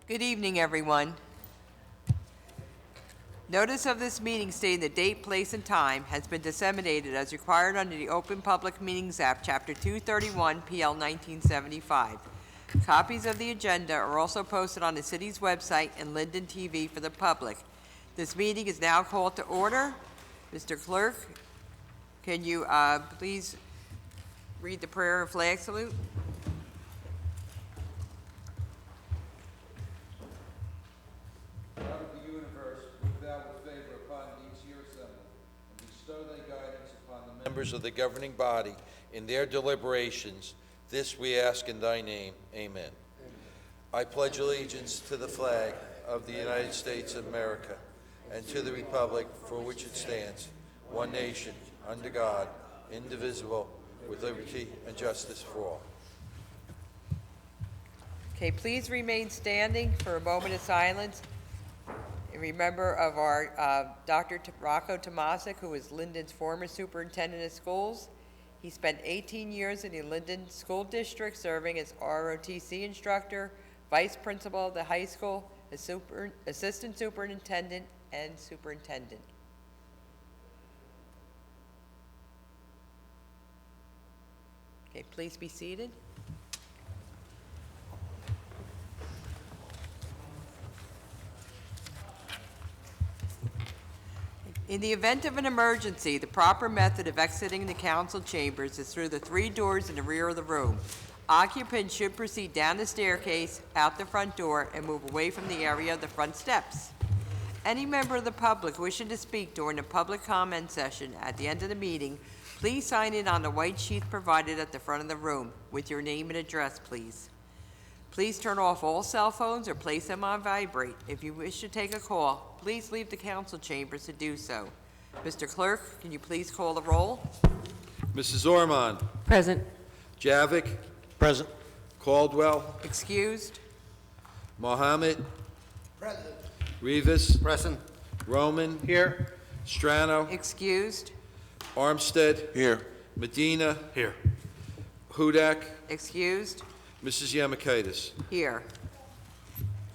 Good evening, everyone. Notice of this meeting stating the date, place, and time has been disseminated as required under the Open Public Meetings Act, Chapter 231, PL 1975. Copies of the agenda are also posted on the city's website and Linden TV for the public. This meeting is now called to order. Mr. Clerk, can you please read the prayer and flag salute? God of the universe, look thou with favor upon these here assembled, and bestow thy guidance upon the members of the governing body in their deliberations. This we ask in thy name. Amen. I pledge allegiance to the flag of the United States of America and to the republic for which it stands, one nation, under God, indivisible, with liberty and justice for all. Okay, please remain standing for a moment of silence. In remember of our Dr. Rocco Tomasic, who was Linden's former superintendent of schools. He spent 18 years in the Linden School District serving as ROTC instructor, vice principal of the high school, assistant superintendent, and superintendent. Okay, please be seated. In the event of an emergency, the proper method of exiting the council chambers is through the 3 doors in the rear of the room. Occupants should proceed down the staircase, out the front door, and move away from the area of the front steps. Any member of the public wishing to speak during the public comment session at the end of the meeting, please sign in on the white sheet provided at the front of the room with your name and address, please. Please turn off all cell phones or place them on vibrate. If you wish to take a call, please leave the council chambers to do so. Mr. Clerk, can you please call the roll? Mrs. Ormond. Present. Javik. Present. Caldwell. Excused? Mohammed. Present. Rivas. Present. Roman. Here. Strano. Excused? Armstead. Here. Medina. Here. Hudak. Excused? Mrs. Yamakaitis. Here.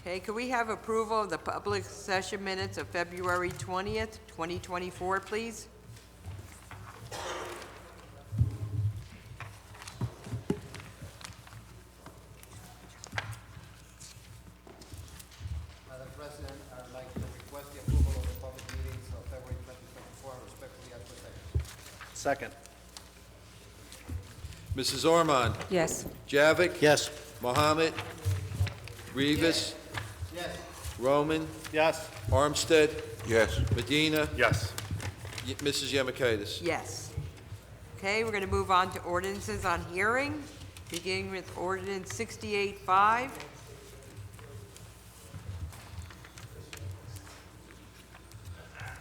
Okay, could we have approval of the public session minutes of February 20th, 2024, please? Madam President, I'd like to request the approval of the public meetings of February 2024 and respectfully ask for second. Second. Mrs. Ormond. Yes. Javik. Yes. Mohammed. Rivas. Yes. Roman. Yes. Armstead. Yes. Medina. Yes. Mrs. Yamakaitis. Yes. Okay, we're going to move on to ordinances on hearing, beginning with ordinance 68-5.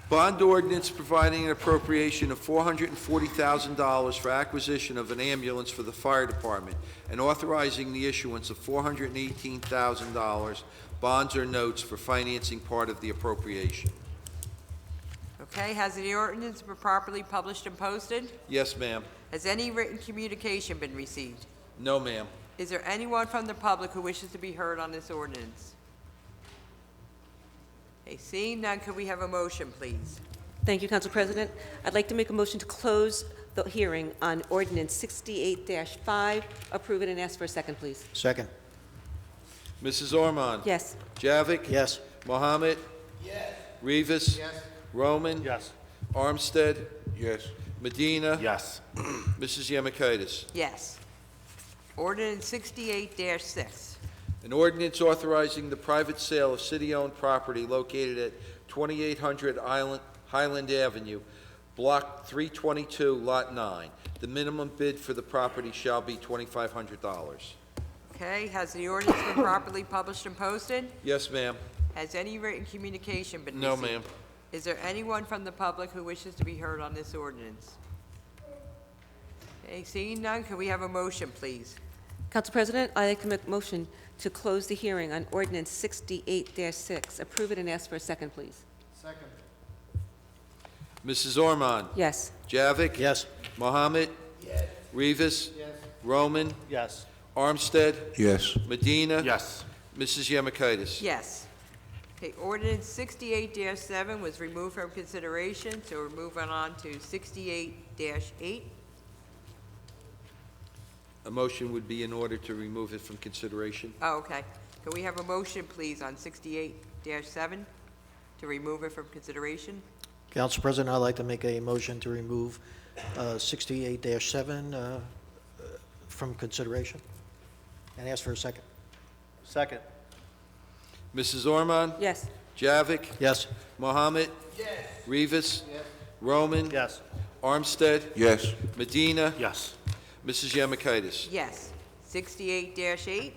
Bond ordinance providing an appropriation of $440,000 for acquisition of an ambulance for the fire department and authorizing the issuance of $418,000 bonds or notes for financing part of the appropriation. Okay, has the ordinance been properly published and posted? Yes, ma'am. Has any written communication been received? No, ma'am. Is there anyone from the public who wishes to be heard on this ordinance? Okay, seeing none, could we have a motion, please? Thank you, Council President. I'd like to make a motion to close the hearing on ordinance 68-5. Approve it and ask for a second, please. Second. Mrs. Ormond. Yes. Javik. Yes. Mohammed. Yes. Rivas. Yes. Roman. Yes. Armstead. Yes. Medina. Yes. Mrs. Yamakaitis. Yes. Ordinance 68-6. An ordinance authorizing the private sale of city-owned property located at 2800 Highland Avenue, Block 322, Lot 9. The minimum bid for the property shall be $2,500. Okay, has the ordinance been properly published and posted? Yes, ma'am. Has any written communication been No, received? ma'am. Is there anyone from the public who wishes to be heard on this ordinance? Okay, seeing none, can we have a motion, please? Council President, I'd like to make a motion to close the hearing on ordinance 68-6. Approve it and ask for a second, please. Second. Mrs. Ormond. Yes. Javik. Yes. Mohammed. Yes. Rivas. Yes. Roman. Yes. Armstead. Yes. Medina. Yes. Mrs. Yemakaitis? Yes. Okay, ordinance 68-7 was removed from consideration, so we're moving on to 68-8. A motion would be in order to remove it from consideration. Oh, okay. Can we have a motion, please, on 68-7 to remove it from consideration? Council President, I'd like to make a motion to remove 68-7 from consideration and ask for a second. Second. Mrs. Ormond? Yes. Javik? Yes. Mohammed? Yes. Rivas? Yes. Roman? Yes. Armstead? Yes. Medina? Yes. Mrs. Yemakaitis? Yes. 68-8.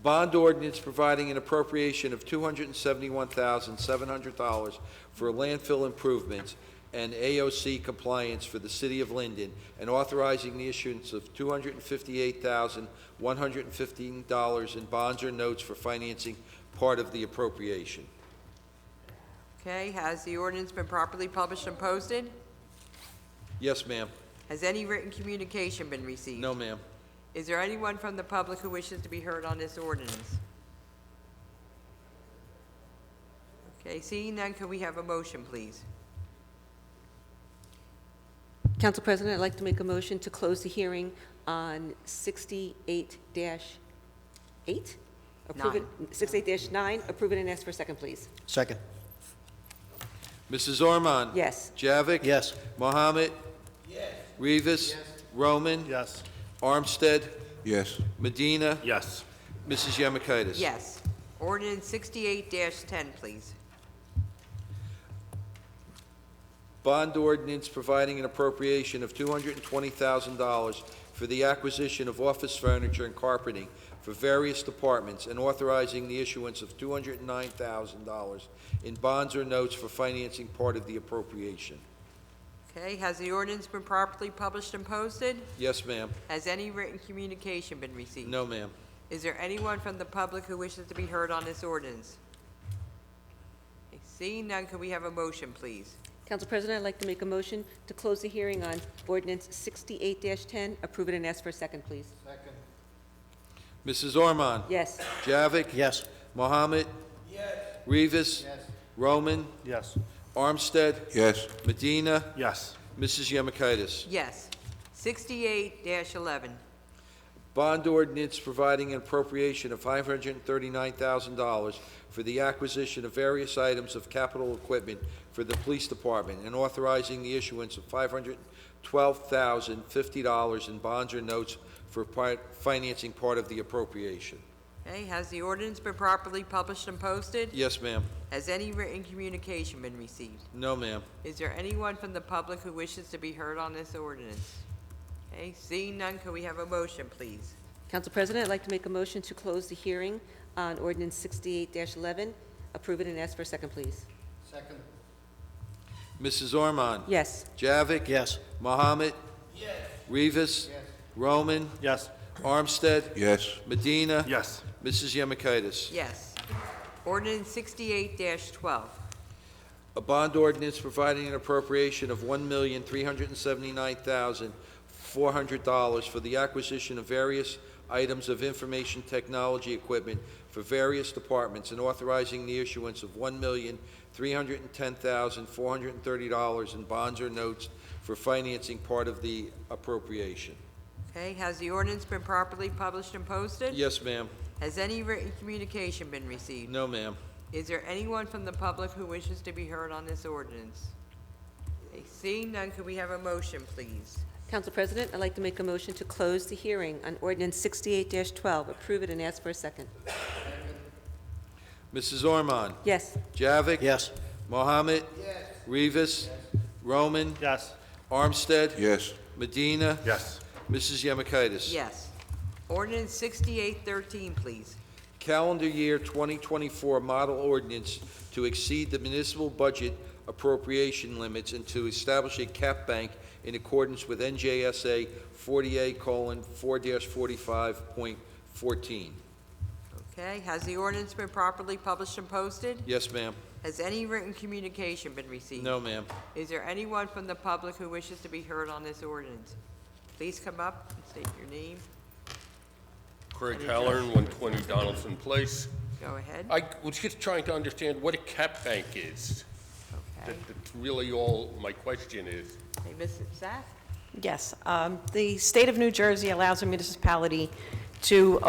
Bond ordinance providing an appropriation of $271,700 for landfill improvements and AOC compliance for the city of Linden, and authorizing the issuance of $258,115 in bonds or notes for financing part of the appropriation. Okay, has the ordinance been properly published and posted? Yes, ma'am. Has any written communication been received? No, ma'am. Is there anyone from the public who wishes to be heard on this ordinance? Okay, seeing none, can we have a motion, please? Council President, I'd like to make a motion to close the hearing on 68-8. Approve it, 68-9, approve it and ask for a second, please. Second. Mrs. Ormond? Yes. Javik? Yes. Mohammed? Yes. Rivas? Roman? Yes. Armstead? Yes. Medina? Yes. Mrs. Yemakaitis? Yes. Ordinance 68-10, please. Bond ordinance providing an appropriation of $220,000 for the acquisition of office furniture and carpeting for various departments, and authorizing the issuance of $209,000 in bonds or notes for financing part of the appropriation. Okay, has the ordinance been properly published and posted? Yes, ma'am. Has any written communication been received? No, ma'am. Is there anyone from the public who wishes to be heard on this ordinance? Okay, seeing none, can we have a motion, please? Council President, I'd like to make a motion to close the hearing on ordinance 68-10, approve it and ask for a second, please. Second. Mrs. Ormond? Yes. Javik? Yes. Mohammed? Yes. Rivas? Yes. Roman? Yes. Armstead? Yes. Medina? Yes. Mrs. Yemakaitis? Yes. 68-11. Bond ordinance providing an appropriation of $539,000 for the acquisition of various items of capital equipment for the police department, and authorizing the issuance of $512,050 in bonds or notes for financing part of the appropriation. Okay, has the ordinance been properly published and posted? Yes, ma'am. Has any written communication been received? No, ma'am. Is there anyone from the public who wishes to be heard on this ordinance? Okay, seeing none, can we have a motion, please? Council President, I'd like to make a motion to close the hearing on ordinance 68-11, approve it and ask for a second, please. Second. Mrs. Ormond? Yes. Javik? Yes. Mohammed? Yes. Rivas? Yes. Roman? Yes. Armstead? Yes. Medina? Yes. Mrs. Yemakaitis? Yes. Ordinance 68-12. A bond ordinance providing an appropriation of $1,379,400 for the acquisition of various items of information technology equipment for various departments, and authorizing the issuance of $1,310,430 in bonds or notes for financing part of the appropriation. Okay, has the ordinance been properly published and posted? Yes, ma'am. Has any written communication been received? No, ma'am. Is there anyone from the public who wishes to be heard on this ordinance? Okay, seeing none, could we have a motion, please? Council President, I'd like to make a motion to close the hearing on ordinance 68-12, approve it and ask for a second. Mrs. Ormond? Yes. Javik? Yes. Mohammed? Yes. Rivas? Roman? Yes. Armstead? Yes. Medina? Yes. Mrs. Yemakaitis? Yes. Ordinance 68-13, please. Calendar year 2024 model ordinance to exceed the municipal budget appropriation limits and to establish a cap bank in accordance with NJSA 40A:4-45.14. Okay, has the ordinance been properly published and posted? Yes, ma'am. Has any written communication been received? No, ma'am. Is there anyone from the public who wishes to be heard on this ordinance? Please come up and state your name. Craig Halloran, 120 Donaldson Place. Go ahead. I was just trying to understand what a cap bank is. Okay. That's really all my question is. Hey, Mrs. Sack? Yes. The state of New Jersey allows a municipality to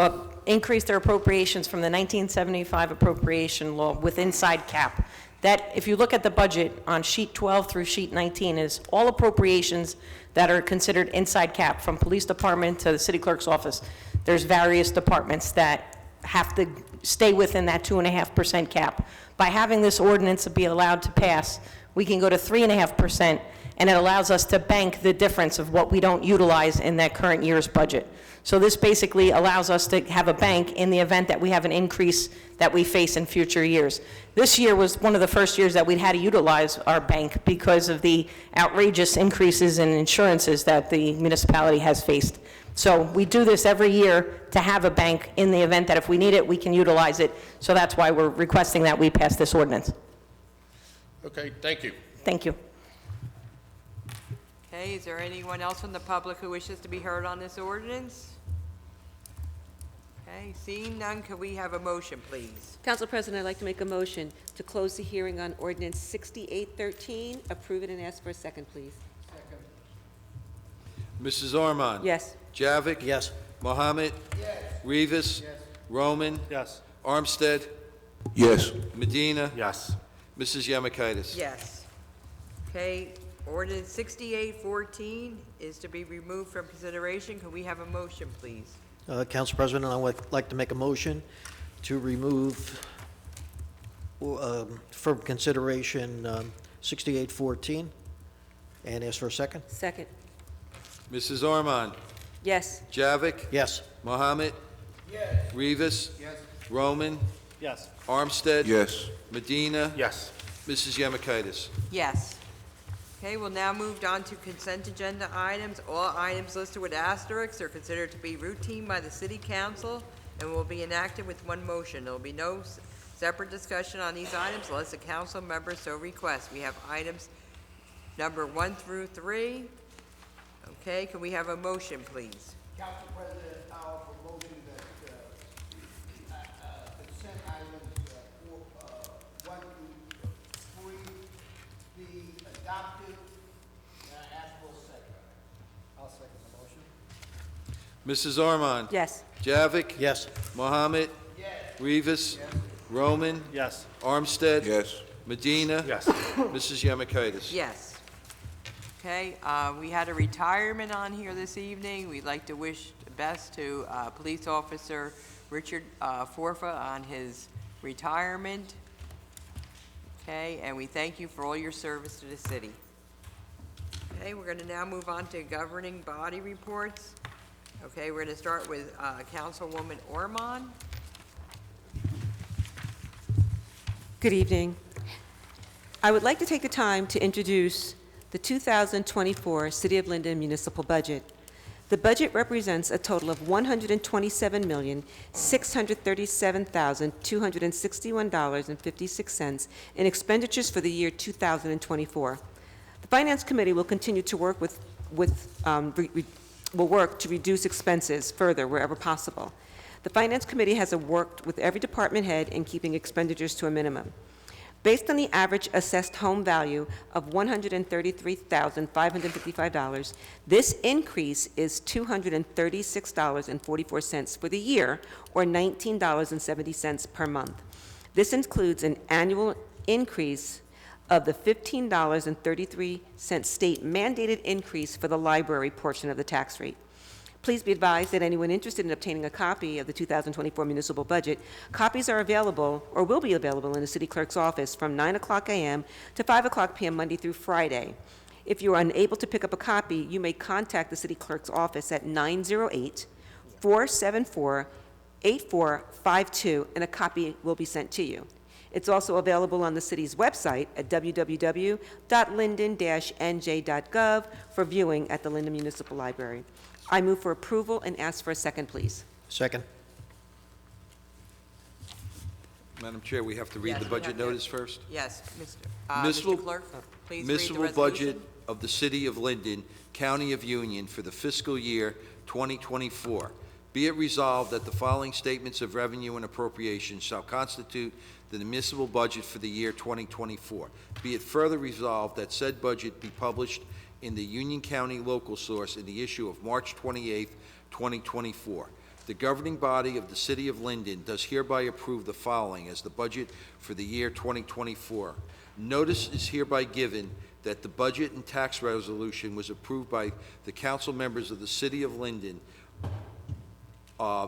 increase their appropriations from the 1975 appropriation law with inside cap. That, if you look at the budget on sheet 12 through sheet 19, is all appropriations that are considered inside cap, from police department to the city clerk's office. There's various departments that have to stay within that 2.5% cap. By having this ordinance be allowed to pass, we can go to 3.5%, and it allows us to bank the difference of what we don't utilize in that current year's budget. So this basically allows us to have a bank in the event that we have an increase that we face in future years. This year was one of the first years that we'd had to utilize our bank because of the outrageous increases in insurances that the municipality has faced. So we do this every year to have a bank in the event that if we need it, we can utilize it. So that's why we're requesting that we pass this ordinance. Okay, thank you. Thank you. Okay, is there anyone else from the public who wishes to be heard on this ordinance? Okay, seeing none, could we have a motion, please? Council President, I'd like to make a motion to close the hearing on ordinance 6813, approve it and ask for a second, please. Mrs. Ormond? Yes. Javik? Yes. Mohammed? Yes. Rivas? Yes. Roman? Yes. Armstead? Yes. Medina? Yes. Mrs. Yemakaitis? Yes. Okay, ordinance 6814 is to be removed from consideration. Could we have a motion, please? Council President, I would like to make a motion to remove from consideration 6814 and ask for a second. Second. Mrs. Ormond? Yes. Javik? Yes. Mohammed? Yes. Rivas? Yes. Roman? Yes. Armstead? Yes. Medina? Yes. Mrs. Yemakaitis? Yes. Okay, we'll now move on to consent agenda items. All items listed with asterisks are considered to be routine by the city council and will be enacted with one motion. There will be no separate discussion on these items unless a council member so requests. We have items number 1 through 3. Okay, can we have a motion, please? Council President, I'll offer motion that consent items 1 through 3 be adopted, and I ask for a second. I'll second the motion. Mrs. Ormond? Yes. Javik? Yes. Mohammed? Yes. Rivas? Roman? Yes. Armstead? Yes. Medina? Yes. Mrs. Yemakaitis? Yes. Okay, we had a retirement on here this evening. We'd like to wish the best to Police Officer Richard Forfa on his retirement. Okay, and we thank you for all your service to the city. Okay, we're going to now move on to governing body reports. Okay, we're going to start with Councilwoman Ormond. Good evening. I would like to take the time to introduce the 2024 City of Linden municipal budget. The budget represents a total of $127,637,261.56 in expenditures for the year 2024. The Finance Committee will continue to work will work to reduce expenses further wherever possible. The Finance Committee has worked with every department head in keeping expenditures to a minimum. Based on the average assessed home value of $133,555, this increase is $236.44 for the year, or $19.70 per month. This includes an annual increase of the $15.33 state mandated increase for the library portion of the tax rate. Please be advised that anyone interested in obtaining a copy of the 2024 municipal budget, copies are available or will be available in the city clerk's office from 9 o'clock a.m. to 5 o'clock p.m. Monday through Friday. If you are unable to pick up a copy, you may contact the city clerk's office at 908-474-8452, and a copy will be sent to you. It's also available on the city's website at www.linden-nj.gov for viewing at the Linden Municipal Library. I move for approval and ask for a second, please. Second. Madam Chair, we have to read Yes, the we budget have to. notice first. Yes, Municipal- Mr. Clerk, please read the Municipal resolution. budget of the City of Linden, County of Union for the fiscal year 2024. Be it resolved that the following statements of revenue and appropriations shall constitute the municipal budget for the year 2024. Be it further resolved that said budget be published in the Union County Local Source in the issue of March 28, 2024. The governing body of the City of Linden does hereby approve the following as the budget for the year 2024. Notice is hereby given that the budget and tax resolution was approved by the council members of the City of Linden,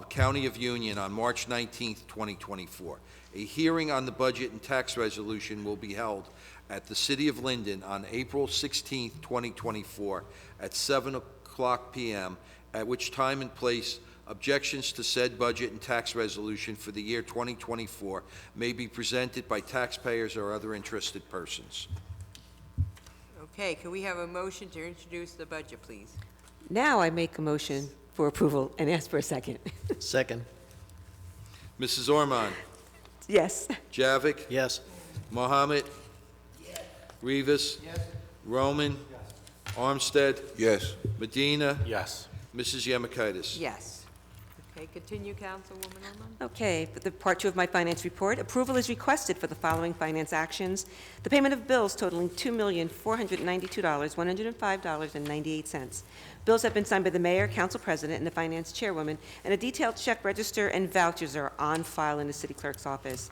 County of Union, on March 19, 2024. A hearing on the budget and tax resolution will be held at the City of Linden on April 16, 2024, at 7:00 p.m., at which time and place objections to said budget and tax resolution for the year 2024 may be presented by taxpayers or other interested persons. Okay, can we have a motion to introduce the budget, please? Now I make a motion for approval and ask for a second. Second. Mrs. Ormond? Yes. Javik? Yes. Mohammed? Rivas? Roman? Armstead? Yes. Medina? Yes. Mrs. Yemakaitis? Yes. Okay, continue, Councilwoman Ormond. Okay, for the part 2 of my finance report, approval is requested for the following finance actions. The payment of bills totaling $2,492,105.98. Bills have been signed by the mayor, council president, and the finance chairwoman, and a detailed check register and vouchers are on file in the city clerk's office.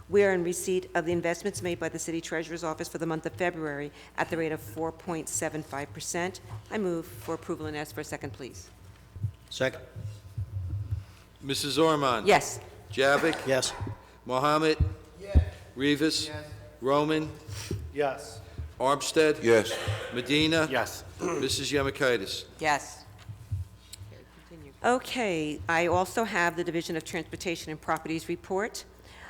We are in receipt of the investments made by the city treasurer's office for the month of February at the rate of 4.75%. I move for approval and ask for a second, please. Second. Mrs. Ormond? Yes. Javik? Yes. Mohammed? Rivas? Roman? Yes. Armstead? Yes. Medina? Yes. Mrs. Yemakaitis? Yes. Okay, continue. Okay, I also have the Division of Transportation and Properties report.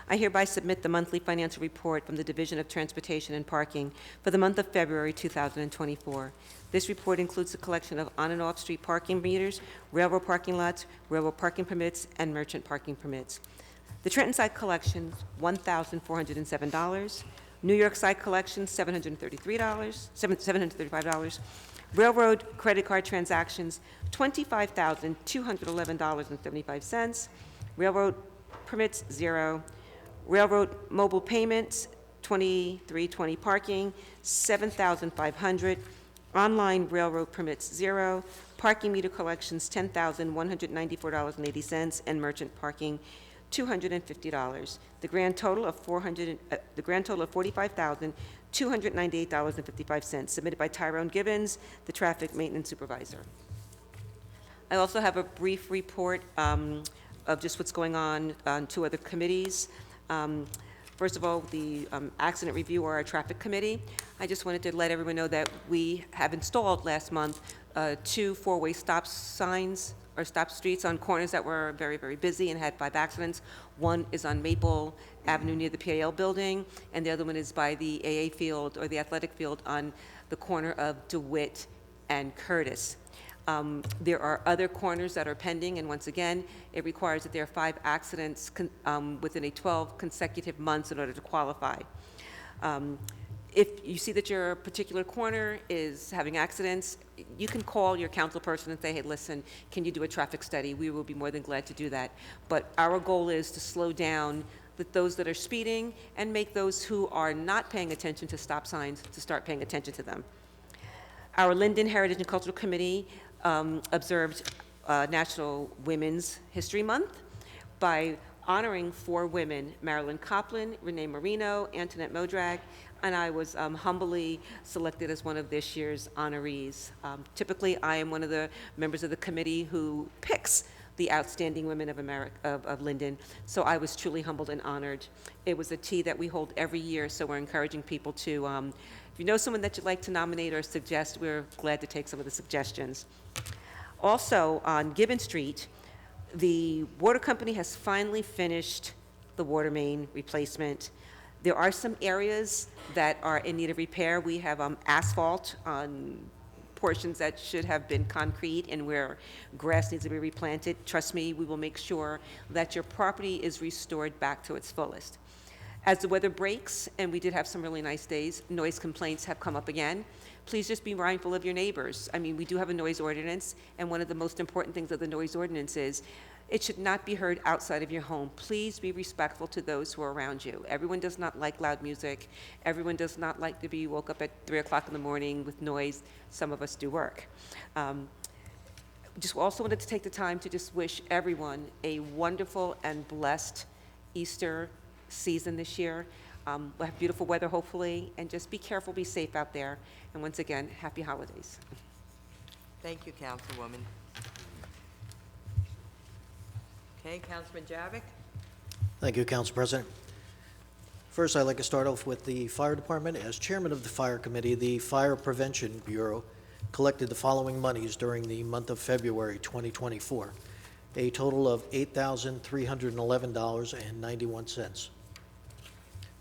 I hereby submit the monthly financial report from the Division of Transportation and Parking for the month of February 2024. This report includes the collection of on- and off-street parking meters, railroad parking lots, railroad parking permits, and merchant parking permits. The Trenton side collections, $1,407. New York side collections, $735. Railroad credit card transactions, $25,211.75. Railroad permits, 0. Railroad mobile payments, 2320 parking, 7,500. Online railroad permits, 0. Parking meter collections, $10,194.80, and merchant parking, $250. The grand total of $45,298.55, submitted by Tyrone Gibbons, the traffic maintenance supervisor. I also have a brief report of just what's going on 2 other committees. First of all, the accident review or our traffic committee. I just wanted to let everyone know that we have installed last month 2 4-way stop signs or stop streets on corners that were very, very busy and had 5 accidents. One is on Maple Avenue near the PAL building, and the other one is by the AA field or the athletic field on the corner of DeWitt and Curtis. There are other corners that are pending, and once again, it requires that there are 5 accidents within a 12 consecutive months in order to qualify. If you see that your particular corner is having accidents, you can call your council person and say, hey, listen, can you do a traffic study? We will be more than glad to do that. But our goal is to slow down those that are speeding and make those who are not paying attention to stop signs to start paying attention to them. Our Linden Heritage and Cultural Committee observed National Women's History Month by honoring 4 women, Marilyn Copland, Renee Marino, Antoinette Modrag, and I was humbly selected as one of this year's honorees. Typically, I am one of the members of the committee who picks the outstanding women of Linden, so I was truly humbled and honored. It was a tea that we hold every year, so we're encouraging people to, if you know someone that you'd like to nominate or suggest, we're glad to take some of the suggestions. Also, on Gibbon Street, the water company has finally finished the water main replacement. There are some areas that are in need of repair. We have asphalt on portions that should have been concrete and where grass needs to be replanted. Trust me, we will make sure that your property is restored back to its fullest. As the weather breaks, and we did have some really nice days, noise complaints have come up again. please just be mindful of your neighbors. I mean, we do have a noise ordinance, and one of the most important things of the noise ordinance is it should not be heard outside of your home. Please be respectful to those who are around you. Everyone does not like loud music. Everyone does not like to be woke up at 3 o'clock in the morning with noise. Some of us do work. Just also wanted to take the time to just wish everyone a wonderful and blessed Easter season this year. We'll have beautiful weather, hopefully, and just be careful, be safe out there. And once again, happy holidays. Thank you, Councilwoman. Okay, Councilman Javik? Thank you, Council President. First, I'd like to start off with the Fire Department. As Chairman of the Fire Committee, the Fire Prevention Bureau collected the following monies during the month of February 2024, a total of $8,311.91.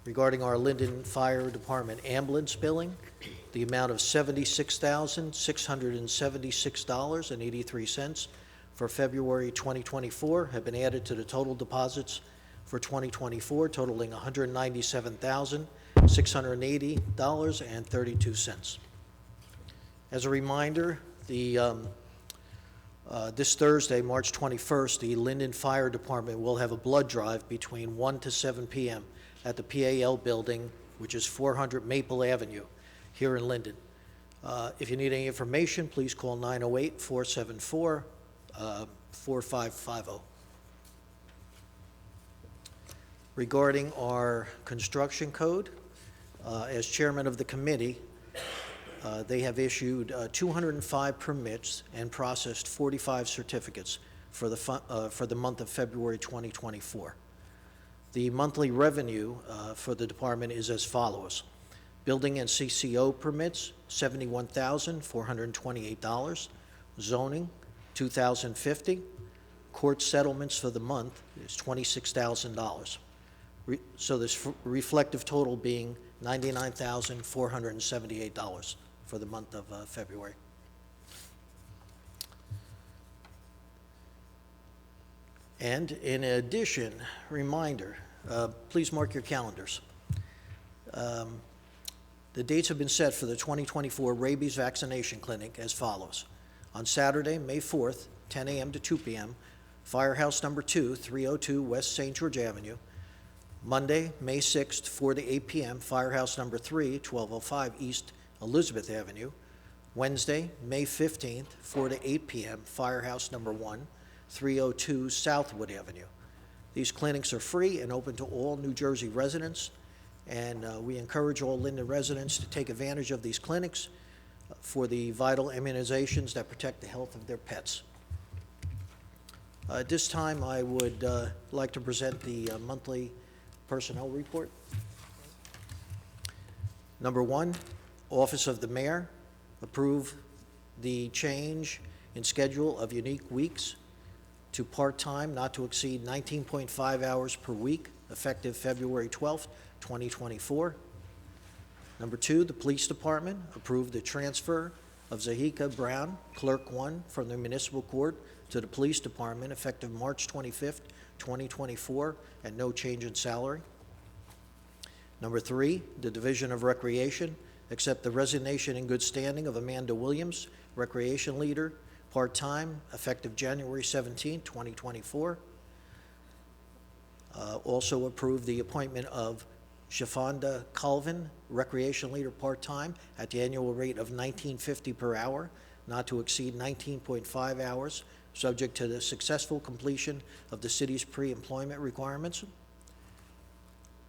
Regarding our Linden Fire Department ambulance billing, the amount of $76,676.83 for February 2024 have been added to the total deposits for 2024, totaling $197,680.32. As a reminder, this Thursday, March 21st, the Linden Fire Department will have a blood drive between 1 to 7 p.m. at the PAL building, which is 400 Maple Avenue here in Linden. If you need any information, please call 908-474-4550. Regarding our construction code, as chairman of the committee, they have issued 205 permits and processed 45 certificates for the month of February 2024. The monthly revenue for the department is as follows. Building and CCO permits, $71,428. Zoning, $2,050. Court settlements for the month is $26,000. So this reflective total being $99,478 for the month of February. And in addition, reminder, please mark your calendars. The dates have been set for the 2024 rabies vaccination clinic as follows. On Saturday, May 4th, 10 a.m. to 2 p.m., Firehouse Number 2, 302 West St. George Avenue. Monday, May 6th, 4 to 8 p.m., Firehouse Number 3, 1205 East Elizabeth Avenue. Wednesday, May 15th, 4 to 8 p.m., Firehouse Number 1, 302 Southwood Avenue. These clinics are free and open to all New Jersey residents, and we encourage all Linden residents to take advantage of these clinics for the vital immunizations that protect the health of their pets. At this time, I would like to present the monthly personnel report. Number 1, Office of the Mayor, approve the change in schedule of unique weeks to part-time, not to exceed 19.5 hours per week, effective February 12th, 2024. Number 2, the Police Department approved the transfer of Zahika Brown, Clerk 1, from the Municipal Court to the Police Department, effective March 25th, 2024, at no change in salary. Number 3, the Division of Recreation accept the resignation in good standing of Amanda Williams, Recreation Leader, part-time, effective January 17, 2024. Also approve the appointment of Shafanda Colvin, Recreation Leader, part-time, at the annual rate of $19.50 per hour, not to exceed 19.5 hours, subject to the successful completion of the city's pre-employment requirements.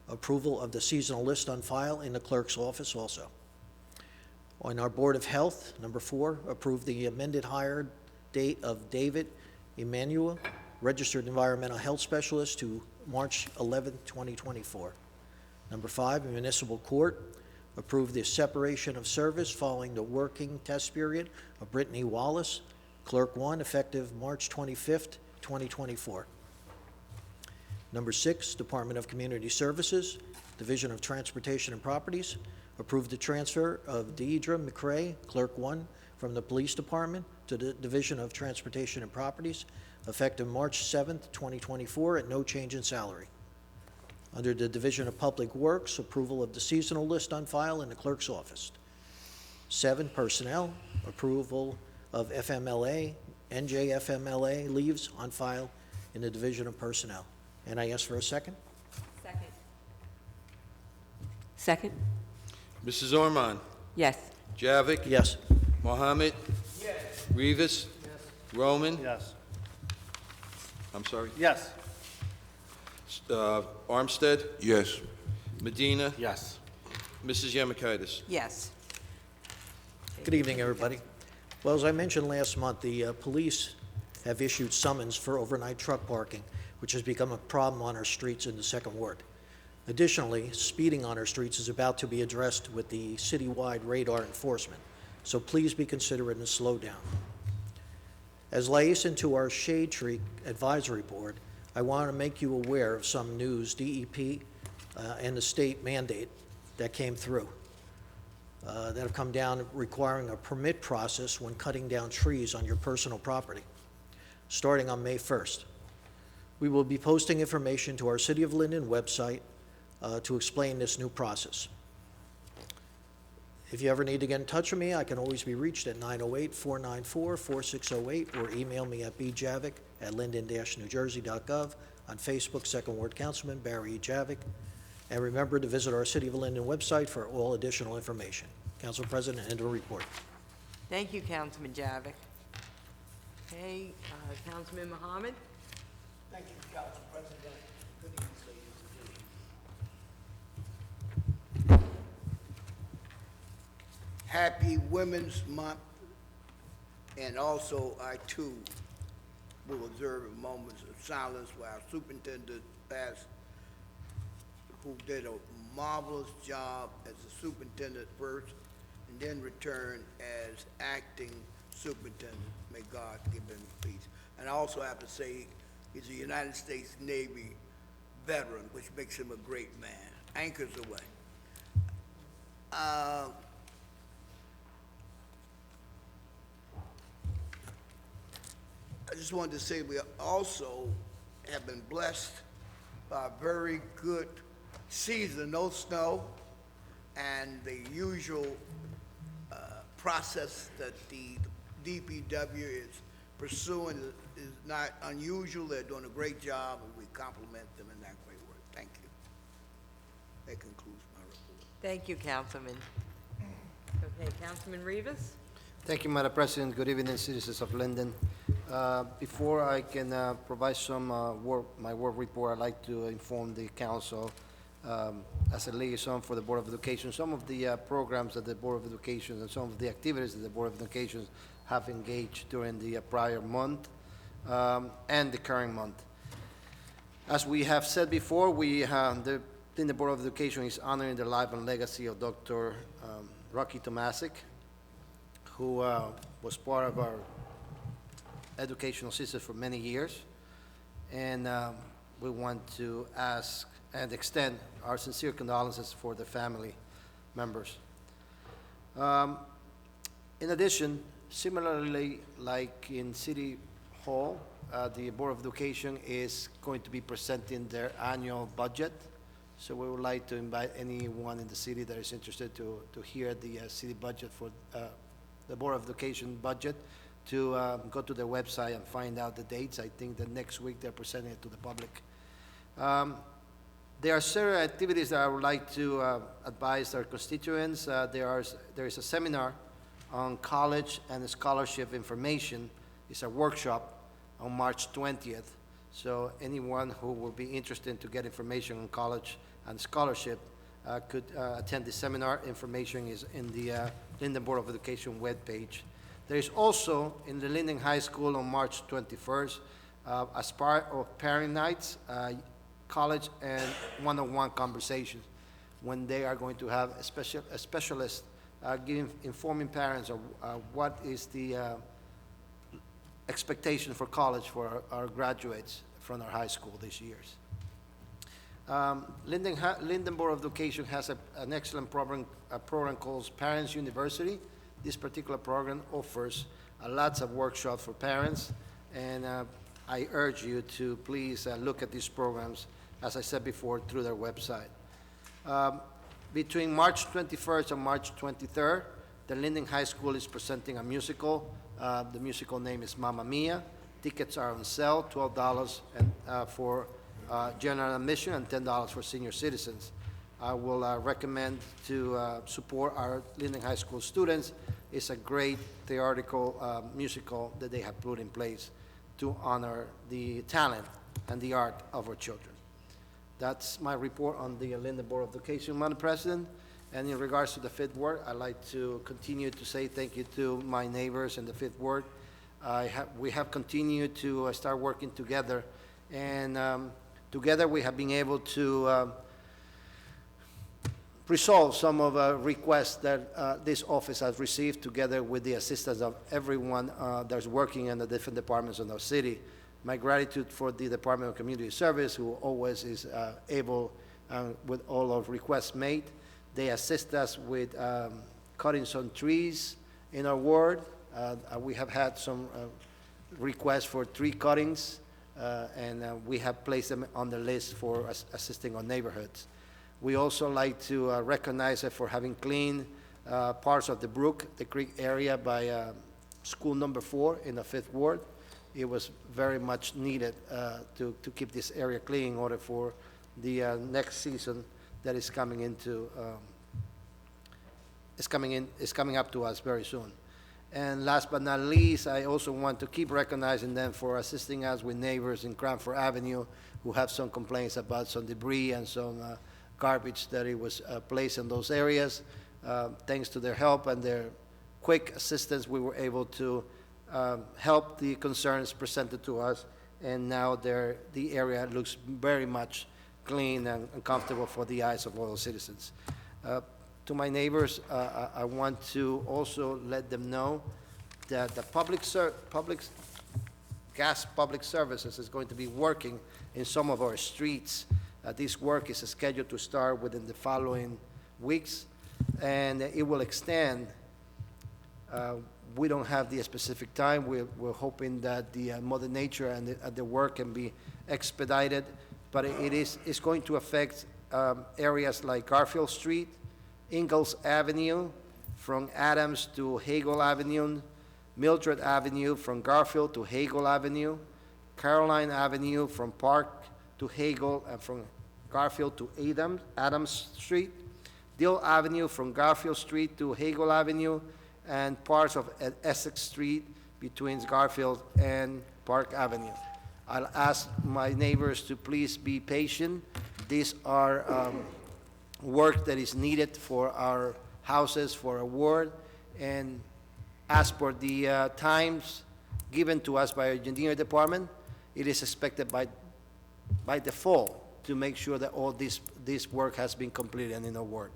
Approval of the seasonal list on file in the clerk's office also. On our Board of Health, number 4, approve the amended hire date of David Emmanuel, Registered Environmental Health Specialist, to March 11, 2024. Number 5, Municipal Court, approve the separation of service following the working test period of Brittany Wallace, Clerk 1, effective March 25th, 2024. Number 6, Department of Community Services, Division of Transportation and Properties, approve the transfer of Deidre McCray, Clerk 1, from the Police Department to the Division of Transportation and Properties, effective March 7th, 2024, at no change in salary. Under the Division of Public Works, approval of the seasonal list on file in the clerk's office. 7, personnel, approval of FMLA, NJFMLA leaves on file in the Division of Personnel. And I ask for a second? Second? Mrs. Ormond? Yes. Javik? Yes. Mohammed? Rivas? Roman? Yes. I'm sorry? Yes. Armstead? Yes. Medina? Yes. Mrs. Yemakaitis? Yes. Good evening, everybody. Well, as I mentioned last month, the police have issued summons for overnight truck parking, which has become a problem on our streets in the Second Ward. Additionally, speeding on our streets is about to be addressed with the citywide radar enforcement, so please be considerate and slow down. As liaison to our Shade Tree Advisory Board, I want to make you aware of some news, DEP and the state mandate that came through, that have come down requiring a permit process when cutting down trees on your personal property, starting on May 1st. We will be posting information to our City of Linden website to explain this new process. If you ever need to get in touch with me, I can always be reached at 908-494-4608 or email me at bjavik@linden-newjersey.gov, on Facebook, Second Ward Councilman Barry E. Javik. And remember to visit our City of Linden website for all additional information. Council President, end of report. Thank you, Councilman Javik. Okay, Councilman Mohammed? Thank you, Council President. Good evening, ladies and gentlemen. Happy Women's Month, and also I too will observe a moment of silence for our superintendent past, who did a marvelous job as a superintendent first, and then returned as acting superintendent. May God give him peace. And I also have to say, he's a United States Navy veteran, which makes him a great man. Anchors away. I just wanted to say we also have been blessed by a very good season, no snow, and the usual process that the DPW is pursuing is not unusual. They're doing a great job, and we compliment them in that great work. Thank you. That concludes my report. Thank you, Councilman. Okay, Councilman Rivas? Thank you, Madam President. Good evening, citizens of Linden. Before I can provide some my work report, I'd like to inform the council, as a liaison for the Board of Education, some of the programs that the Board of Education and some of the activities that the Board of Education have engaged during the prior month and the current month. As we have said before, the Board of Education is honoring the life and legacy of Dr. Rocky Tomasic, who was part of our educational system for many years. And we want to ask and extend our sincere condolences for the family members. In addition, similarly, like in City Hall, the Board of Education is going to be presenting their annual budget. So we would like to invite anyone in the city that is interested to hear the city budget for the Board of Education budget, to go to their website and find out the dates. I think that next week they're presenting it to the public. There are several activities that I would like to advise our constituents. There is a seminar on college and scholarship information. It's a workshop on March 20th. So anyone who will be interested to get information on college and scholarship could attend the seminar. Information is in the Linden Board of Education webpage. There is also in the Linden High School on March 21st, as part of parent nights, college and one-on-one conversations, when they are going to have a specialist informing parents of what is the expectation for college for our graduates from our high school this year. Linden Board of Education has an excellent program called Parents University. This particular program offers lots of workshops for parents, and I urge you to please look at these programs, as I said before, through their website. Between March 21st and March 23rd, the Linden High School is presenting a musical. The musical name is Mamma Mia. Tickets are on sale, $12 for general admission and $10 for senior citizens. I will recommend to support our Linden High School students. It's a great theatrical musical that they have put in place to honor the talent and the art of our children. That's my report on the Linden Board of Education, Madam President. And in regards to the Fifth Ward, I'd like to continue to say thank you to my neighbors in the Fifth Ward. We have continued to start working together, and together we have been able to resolve some of the requests that this office has received, together with the assistance of everyone that's working in the different departments in our city. My gratitude for the Department of Community Service, who always is able with all of requests made. They assist us with cutting some trees in our ward. We have had some requests for tree cuttings, and we have placed them on the list for assisting our neighborhoods. We also like to recognize it for having cleaned parts of the brook, the creek area by school number 4 in the Fifth Ward. It was very much needed to keep this area clean in order for the next season that is coming into is coming up to us very soon. And last but not least, I also want to keep recognizing them for assisting us with neighbors in Cranford Avenue who have some complaints about some debris and some garbage that it was placed in those areas. Thanks to their help and their quick assistance, we were able to help the concerns presented to us, and now the area looks very much clean and comfortable for the eyes of all the citizens. To my neighbors, I want to also let them know that the public services is going to be working in some of our streets. This work is scheduled to start within the following weeks, and it will extend. We don't have the specific time. We're hoping that the Mother Nature and the work can be expedited, but it's going to affect areas like Garfield Street, Ingalls Avenue, from Adams to Hagel Avenue, Mildred Avenue from Garfield to Hagel Avenue, Caroline Avenue from Park to Hagel, and from Garfield to Adams Street, Dill Avenue from Garfield Street to Hagel Avenue, and parts of Essex Street between Garfield and Park Avenue. I'll ask my neighbors to please be patient. These are work that is needed for our houses, for our ward, and as per the times given to us by our engineer department, it is expected by the fall to make sure that all this work has been completed in our ward.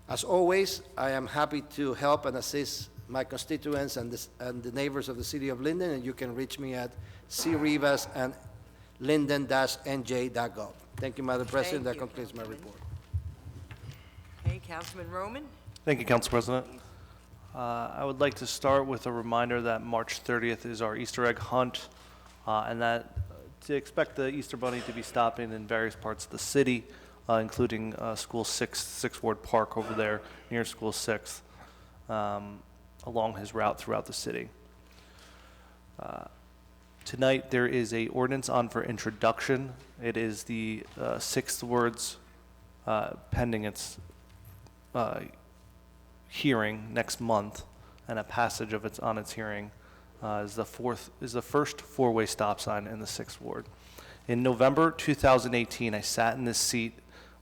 As always, I am happy to help and assist my constituents and the neighbors of the city of Linden, and you can reach me at crivas@linden-nj.gov. Thank you, Madam President. That concludes my report. Okay, Councilman Roman? Thank you, Council President. I would like to start with a reminder that March 30th is our Easter egg hunt, and that to expect the Easter Bunny to be stopping in various parts of the city, including School 6, 6th Ward Park over there near School 6, along his route throughout the city. Tonight there is a ordinance on for introduction. It is the 6th Ward's pending its hearing next month, and a passage of its hearing is the first four-way stop sign in the 6th Ward. In November 2018, I sat in this seat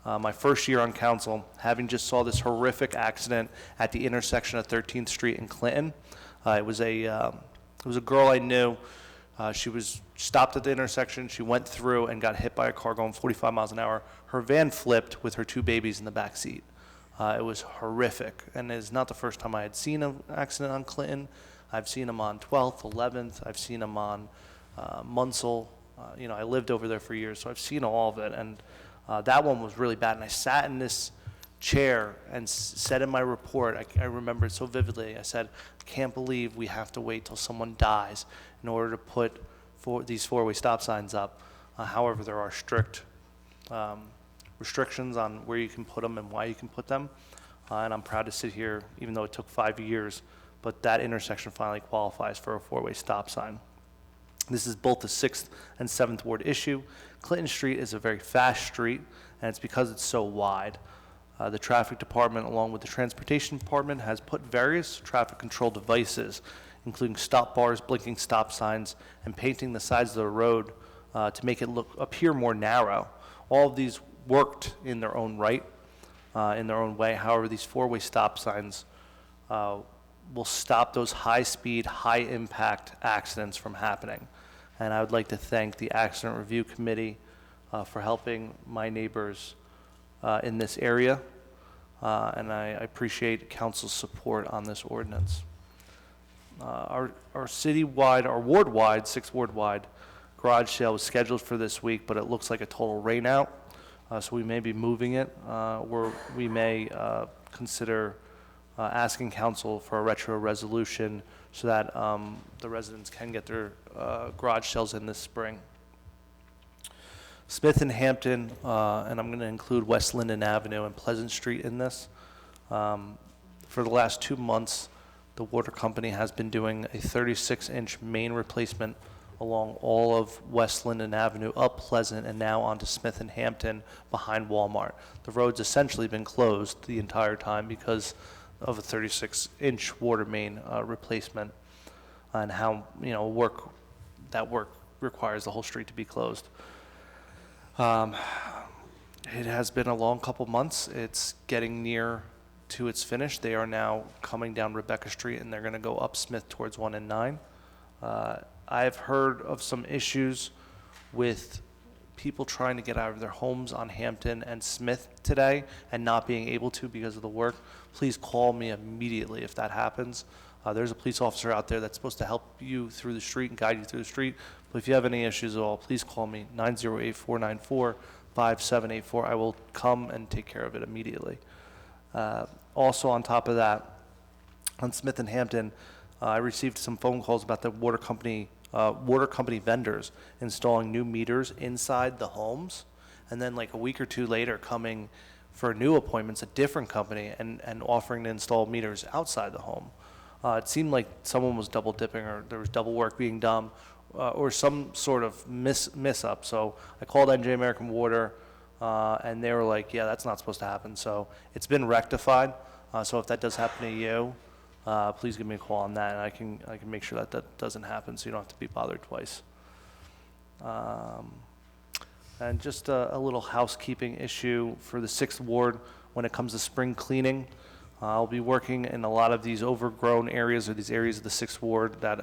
my first year on council, having just saw this horrific accident at the intersection of 13th Street in Clinton. It was a girl I knew. She was stopped at the intersection. She went through and got hit by a car going 45 miles an hour. Her van flipped with her two babies in the back seat. It was horrific, and it's not the first time I had seen an accident on Clinton. I've seen them on 12th, 11th. I've seen them on Munsell. I lived over there for years, so I've seen all of it, and that one was really bad. And I sat in this chair and said in my report, I remember it so vividly, I said, I can't believe we have to wait till someone dies in order to put these four-way stop signs up. However, there are strict restrictions on where you can put them and why you can put them. and I'm proud to sit here, even though it took 5 years, but that intersection finally qualifies for a four-way stop sign. This is both the 6th and 7th Ward issue. Clinton Street is a very fast street, and it's because it's so wide. The traffic department, along with the transportation department, has put various traffic control devices, including stop bars, blinking stop signs, and painting the sides of the road to make it appear more narrow. All of these worked in their own right, in their own way. However, these four-way stop signs will stop those high-speed, high-impact accidents from happening. And I would like to thank the Accident Review Committee for helping my neighbors in this area, and I appreciate council's support on this ordinance. Our citywide, our ward-wide, 6th ward-wide garage sale was scheduled for this week, but it looks like a total rainout, so we may be moving it, or we may consider asking council for a retro resolution so that the residents can get their garage sales in this spring. Smith and Hampton, and I'm going to include West Linden Avenue and Pleasant Street in this. For the last 2 months, the water company has been doing a 36-inch main replacement along all of West Linden Avenue, up Pleasant, and now onto Smith and Hampton behind Walmart. The road's essentially been closed the entire time because of a 36-inch water main replacement, and how, you know, work requires the whole street to be closed. It has been a long couple months. It's getting near to its finish. They are now coming down Rebecca Street, and they're going to go up Smith towards 1 and 9. I've heard of some issues with people trying to get out of their homes on Hampton and Smith today and not being able to because of the work. Please call me immediately if that happens. There's a police officer out there that's supposed to help you through the street and guide you through the street. But if you have any issues at all, please call me, 908-494-5784. I will come and take care of it immediately. Also on top of that, on Smith and Hampton, I received some phone calls about the water company vendors installing new meters inside the homes, and then like a week or two later coming for new appointments, a different company, and offering to install meters outside the home. It seemed like someone was double dipping, or there was double work being done, or some sort of miss up. So I called NJ American Water, and they were like, yeah, that's not supposed to happen. So it's been rectified. So if that does happen to you, please give me a call on that, and I can make sure that that doesn't happen, so you don't have to be bothered twice. And just a little housekeeping issue for the 6th Ward when it comes to spring cleaning. I'll be working in a lot of these overgrown areas, or these areas of the 6th Ward that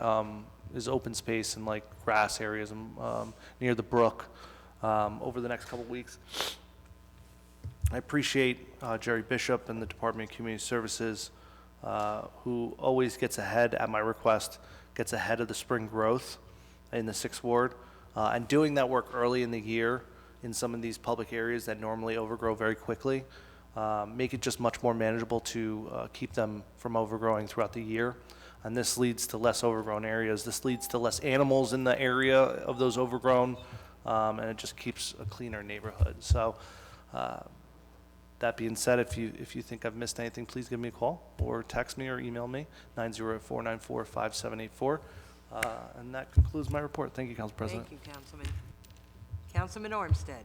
is open space and like grass areas near the brook over the next couple weeks. I appreciate Jerry Bishop and the Department of Community Services, who always gets ahead, at my request, gets ahead of the spring growth in the 6th Ward, and doing that work early in the year in some of these public areas that normally overgrow very quickly, make it just much more manageable to keep them from overgrowing throughout the year. And this leads to less overgrown areas. This leads to less animals in the area of those overgrown, and it just keeps a cleaner neighborhood. So that being said, if you think I've missed anything, please give me a call or text me or email me, 908-494-5784. And that concludes my report. Thank you, Council President. Thank you, Councilman. Councilman Armstead.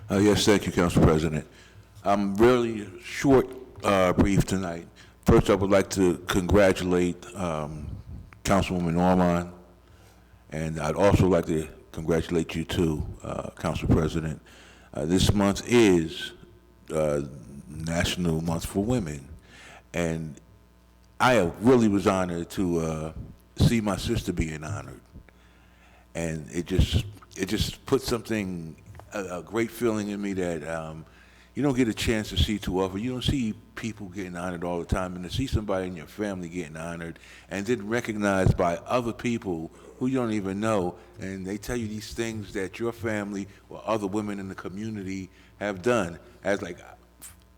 Yes, thank you, Council President. I'm really short, brief tonight. First, I would like to congratulate Councilwoman Ormond, and I'd also like to congratulate you too, Council President. This month is National Month for Women, and I really was honored to see my sister being honored, and it just put something, a great feeling in me that you don't get a chance to see too often. You don't see people getting honored all the time, and to see somebody in your family getting honored and then recognized by other people who you don't even know, and they tell you these things that your family or other women in the community have done. As like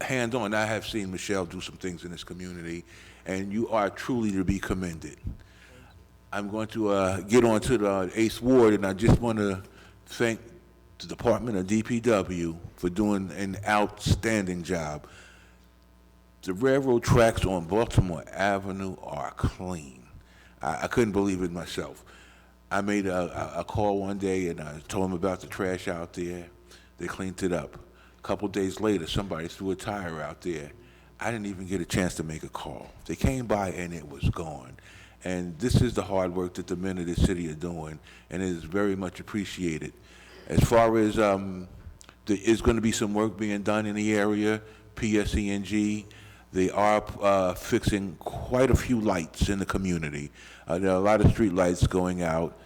hands-on, I have seen Michelle do some things in this community, and you are truly to be commended. I'm going to get on to the 8th Ward, and I just want to thank the Department of DPW for doing an outstanding job. the railroad tracks on Baltimore Avenue are clean. I couldn't believe it myself. I made a call one day and I told them about the trash out there. They cleaned it up. A couple days later, somebody threw a tire out there. I didn't even get a chance to make a call. They came by and it was gone. And this is the hard work that the men of the city are doing, and it is very much appreciated. As far as there is going to be some work being done in the area, PSENG, they are fixing quite a few lights in the community. There are a lot of street lights going out,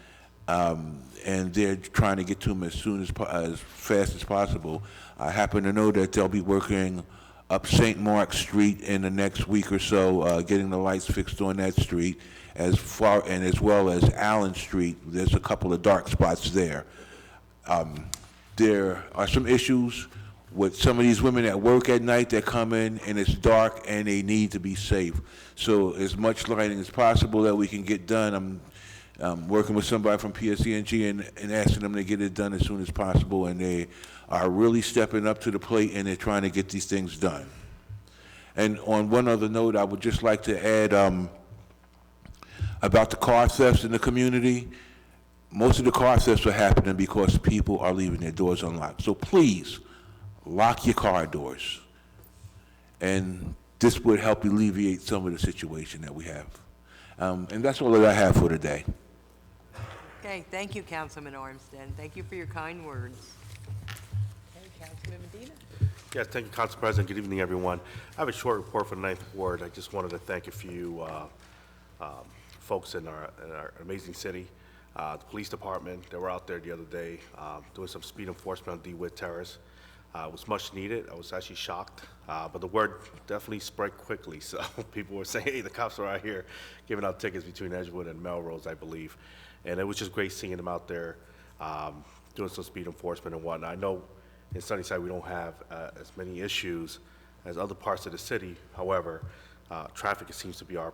and they're trying to get to them as fast as possible. I happen to know that they'll be working up St. Mark's Street in the next week or so, getting the lights fixed on that street, as well as Allen Street. There's a couple of dark spots there. There are some issues with some of these women that work at night that come in and it's dark and they need to be safe. So as much lighting as possible that we can get done. I'm working with somebody from PSENG and asking them to get it done as soon as possible, and they are really stepping up to the plate and they're trying to get these things done. And on one other note, I would just like to add about the car thefts in the community. Most of the car thefts are happening because people are leaving their doors unlocked. So please, lock your car doors. And this would help alleviate some of the situation that we have. And that's all that I have for today. Okay, thank you, Councilman Armstead. Thank you for your kind words. Okay, Councilman Medina? Yes, thank you, Council President. Good evening, everyone. I have a short report for the Ninth Ward. I just wanted to thank a few folks in our amazing city. The police department, they were out there the other day doing some speed enforcement on DeWitt Terrace. It was much needed. I was actually shocked, but the word definitely spread quickly. So people were saying, hey, the cops are out here giving out tickets between Edgewood and Melrose, I believe. And it was just great seeing them out there doing some speed enforcement and whatnot. I know in Sunnyside we don't have as many issues as other parts of the city. However, traffic seems to be our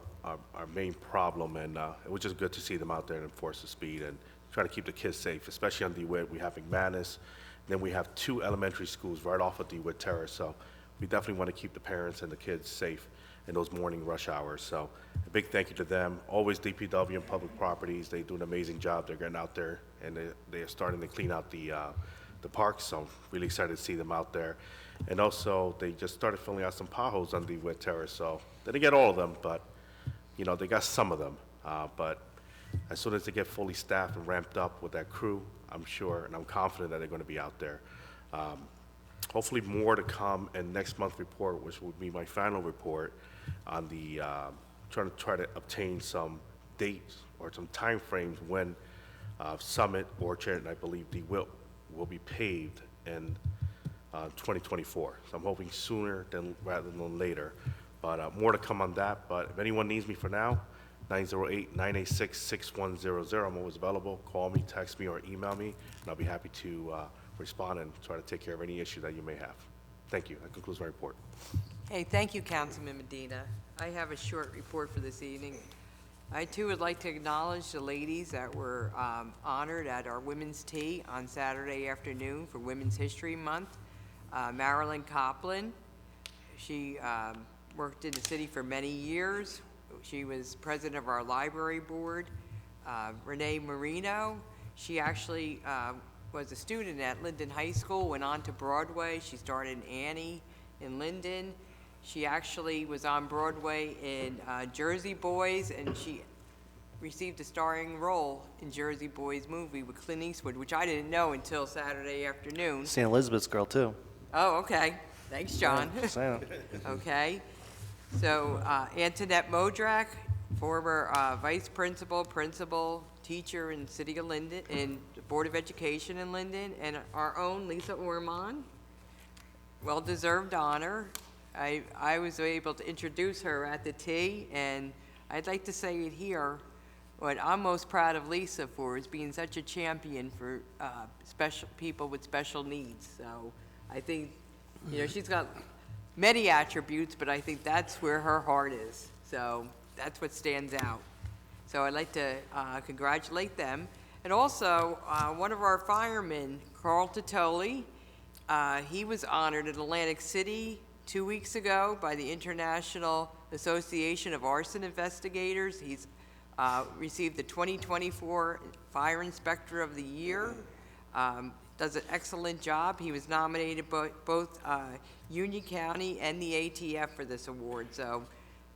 main problem, and it was just good to see them out there and enforce the speed and try to keep the kids safe, especially on DeWitt. We have McManus, then we have 2 elementary schools right off of DeWitt Terrace, so we definitely want to keep the parents and the kids safe in those morning rush hours. So a big thank you to them. Always DPW and Public Properties, they do an amazing job. They're getting out there, and they are starting to clean out the parks, so I'm really excited to see them out there. And also, they just started filling out some potholes on DeWitt Terrace, so they didn't get all of them, but, you know, they got some of them. But as soon as they get fully staffed and ramped up with that crew, I'm sure and I'm confident that they're going to be out there. Hopefully more to come in next month's report, which will be my final report on the try to obtain some dates or some time frames when Summit, Orchard, and I believe DeWitt will be paved in 2024. So I'm hoping sooner rather than later. But more to come on that. But if anyone needs me for now, 908-986-6100. I'm always available. Call me, text me, or email me, and I'll be happy to respond and try to take care of any issue that you may have. Thank you. That concludes my report. Hey, thank you, Councilman Medina. I have a short report for this evening. I, too, would like to acknowledge the ladies that were honored at our Women's Tea on Saturday afternoon for Women's History Month. Marilyn Copland, she worked in the city for many years. She was president of our library board. Renee Marino, she actually was a student at Linden High School, went on to Broadway. She starred in Annie in Linden. She actually was on Broadway in Jersey Boys, and she received a starring role in Jersey Boys movie with Clint Eastwood, which I didn't know until Saturday afternoon. St. Elizabeth's girl, too. Oh, okay. Thanks, John. Just saying. Okay. So Antoinette Modrak, former vice principal, teacher in City of Linden, in the Board of Education in Linden, and our own Lisa Ormond, well-deserved honor. I was able to introduce her at the tea, and I'd like to say it here. What I'm most proud of Lisa for is being such a champion for special people with special needs. So I think, you know, she's got many attributes, but I think that's where her heart is. So that's what stands out. So I'd like to congratulate them. And also, one of our firemen, Carl Titoli, he was honored in Atlantic City 2 weeks ago by the International Association of Arson Investigators. He's received the 2024 Fire Inspector of the Year. Does an excellent job. He was nominated both Union County and the ATF for this award. So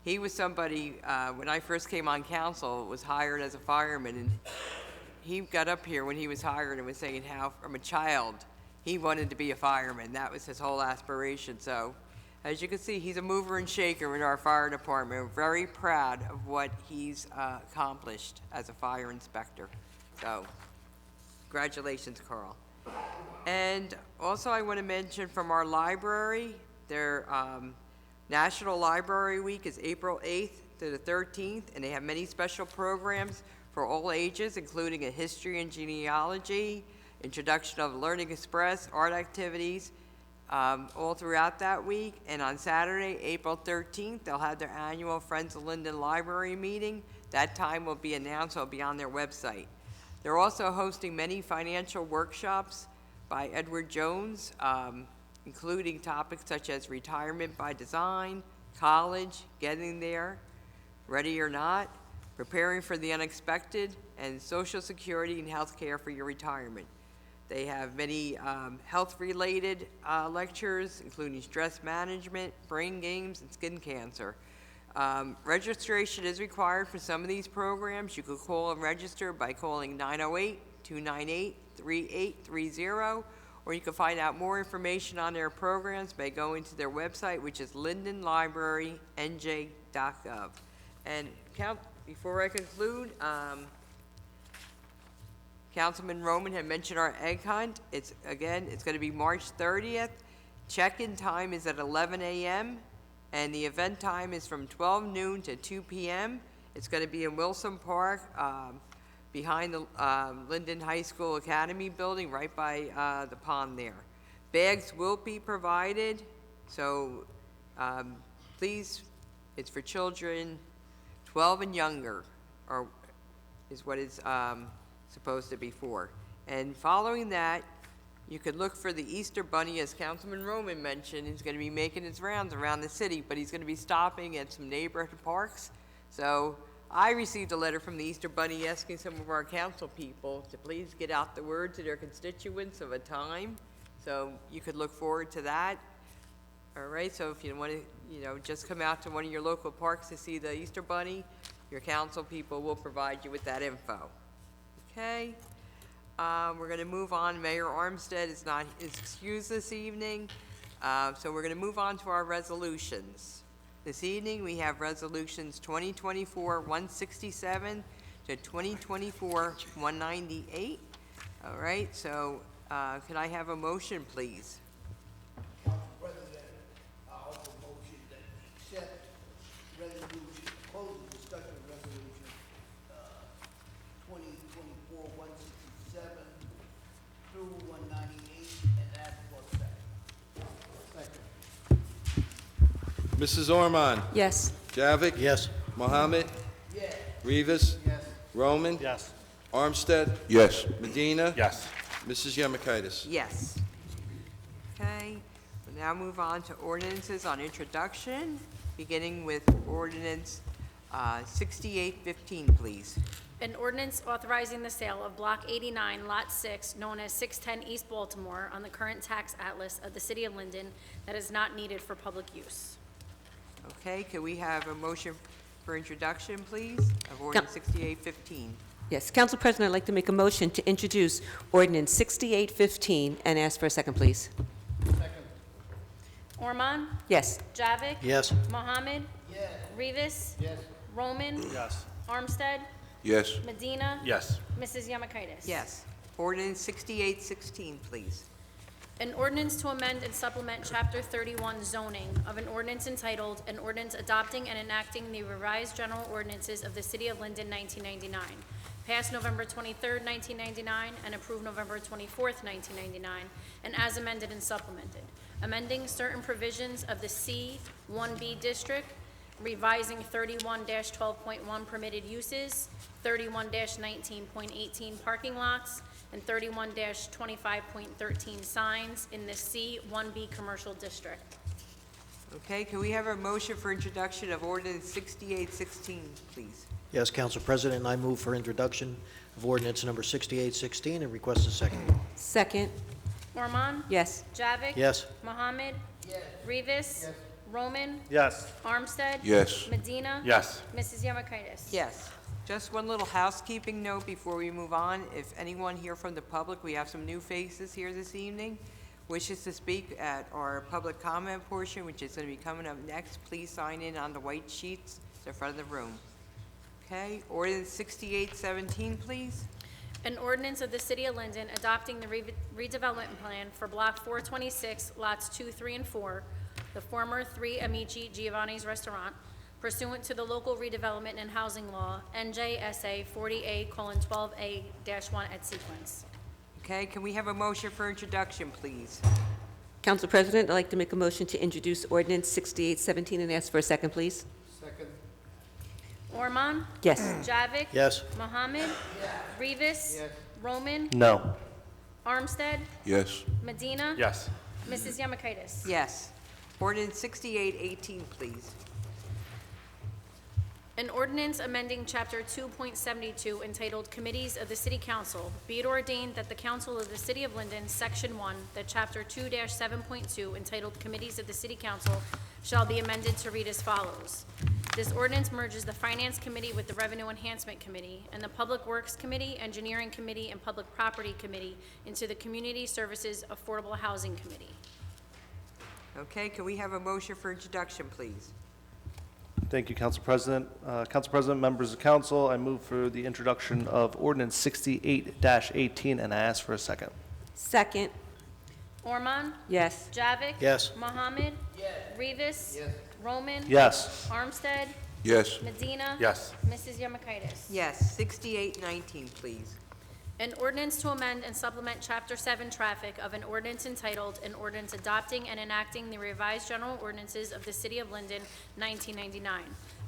he was somebody, when I first came on council, was hired as a fireman, and he got up here when he was hired and was saying how, from a child, he wanted to be a fireman. That was his whole aspiration. So, as you can see, he's a mover and shaker in our fire department. We're very proud of what he's accomplished as a fire inspector. So, congratulations, Carl. And also, I want to mention from our library, their National Library Week is April 8th to the 13th, and they have many special programs for all ages, including a history and genealogy, introduction of Learning Express, art activities, all throughout that week. And on Saturday, April 13th, they'll have their annual Friends of Linden Library meeting. That time will be announced, it'll be on their website. They're also hosting many financial workshops by Edward Jones, including topics such as retirement by design, college, getting there, ready or not, preparing for the unexpected, and Social Security and health care for your retirement. They have many health-related lectures, including stress management, brain games, and skin cancer. Registration is required for some of these programs. You could call and register by calling 908-298-3830, or you can find out more information on their programs by going to their website, which is lindenlibrarynj.gov. And before I conclude, Councilman Roman had mentioned our egg hunt. It's going to be March 30th. Check-in time is at 11 a.m., and the event time is from 12 noon to 2 p.m. It's going to be in Wilson Park, behind the Linden High School Academy building, right by the pond there. Bags will be provided, so please, it's for children 12 and younger, or is what it's supposed to be for. And following that, you could look for the Easter Bunny, as Councilman Roman mentioned. He's going to be making his rounds around the city, but he's going to be stopping at some neighborhood parks. So I received a letter from the Easter Bunny asking some of our council people to please get out the word to their constituents of a time. So you could look forward to that. All right, so if you want to, just come out to one of your local parks to see the Easter Bunny, your council people will provide you with that info. Okay, we're going to move on. Mayor Armstead is excused this evening, so we're going to move on to our resolutions. This evening, we have resolutions 2024-167 to 2024-198. All right, so can I have a motion, please? Council President, I offer a motion that we accept resolution, close the discussion of resolution, 2024-167 through 198, and ask for a second. Mrs. Ormond? Yes. Javik? Yes. Mohammed? Yes. Rivas? Yes. Roman? Yes. Armstead? Yes. Medina? Yes. Mrs. Yemakaitis? Yes. Okay, we'll now move on to ordinances on introduction, beginning with ordinance 6815, please. An ordinance authorizing the sale of Block 89, Lot 6, known as 610 East Baltimore, on the current tax atlas of the City of Linden that is not needed for public use. Okay, could we have a motion for introduction, please, of ordinance 6815? Yes, Council President, I'd like to make a motion to introduce ordinance 6815 and ask for a second, please. Ormond? Yes. Javik? Yes. Mohammed? Yes. Rivas? Yes. Roman? Yes. Armstead? Yes. Medina? Yes. Mrs. Yemakaitis? Yes. Ordinance 6816, please. An ordinance to amend and supplement Chapter 31 zoning of an ordinance entitled, An Ordinance Adopting and Enacting the Revised General Ordinances of the City of Linden, 1999, passed November 23rd, 1999, and approved November 24th, 1999, and as amended and supplemented, amending certain provisions of the C1B district, revising 31-12.1 permitted uses, 31-19.18 parking lots, and 31-25.13 signs in the C1B commercial district. Okay, can we have a motion for introduction of ordinance 6816, please? Yes, Council President, I move for introduction of ordinance number 6816 and request a second. Second. Ormond? Yes. Javik? Yes. Mohammed? Rivas? Roman? Yes. Armstead? Yes. Medina? Yes. Mrs. Yemakaitis? Yes. Just one little housekeeping note before we move on. If anyone here from the public, we have some new faces here this evening, wishes to speak at our public comment portion, which is going to be coming up next, please sign in on the white sheets in front of the room. Okay, ordinance 6817, please. An ordinance of the City of Linden adopting the redevelopment plan for Block 426, lots 2, 3, and 4, the former 3 Amici Giovanni's Restaurant, pursuant to the local redevelopment and housing law, NJSA 40A:12A-1 at sequence. Okay, can we have a motion for introduction, please? Council President, I'd like to make a motion to introduce ordinance 6817 and ask for a second, please. Second. Ormond? Yes. Javik? Yes. Mohammed? Rivas? Yes. Roman? No. Armstead? Yes. Medina? Yes. Mrs. Yemakaitis? Yes. Ordinance 6818, please. An ordinance amending Chapter 2.72 entitled Committees of the City Council, be it ordained that the Council of the City of Linden, Section 1, that Chapter 2-7.2 entitled Committees of the City Council shall be amended to read as follows. This ordinance merges the Finance Committee with the Revenue Enhancement Committee and the Public Works Committee, Engineering Committee, and Public Property Committee into the Community Services Affordable Housing Committee. Okay, can we have a motion for introduction, please? Thank you, Council President. Council President, members of council, I move for the introduction of ordinance 68-18, and I ask for a second. Second. Ormond? Yes. Javik? Yes. Mohammed? Rivas? Yes. Roman? Yes. Armstead? Yes. Medina? Yes. Mrs. Yemakaitis? Yes, 6819, please. An ordinance to amend and supplement Chapter 7 Traffic of an ordinance entitled, An Ordinance Adopting and Enacting the Revised General Ordinances of the City of Linden, 1999,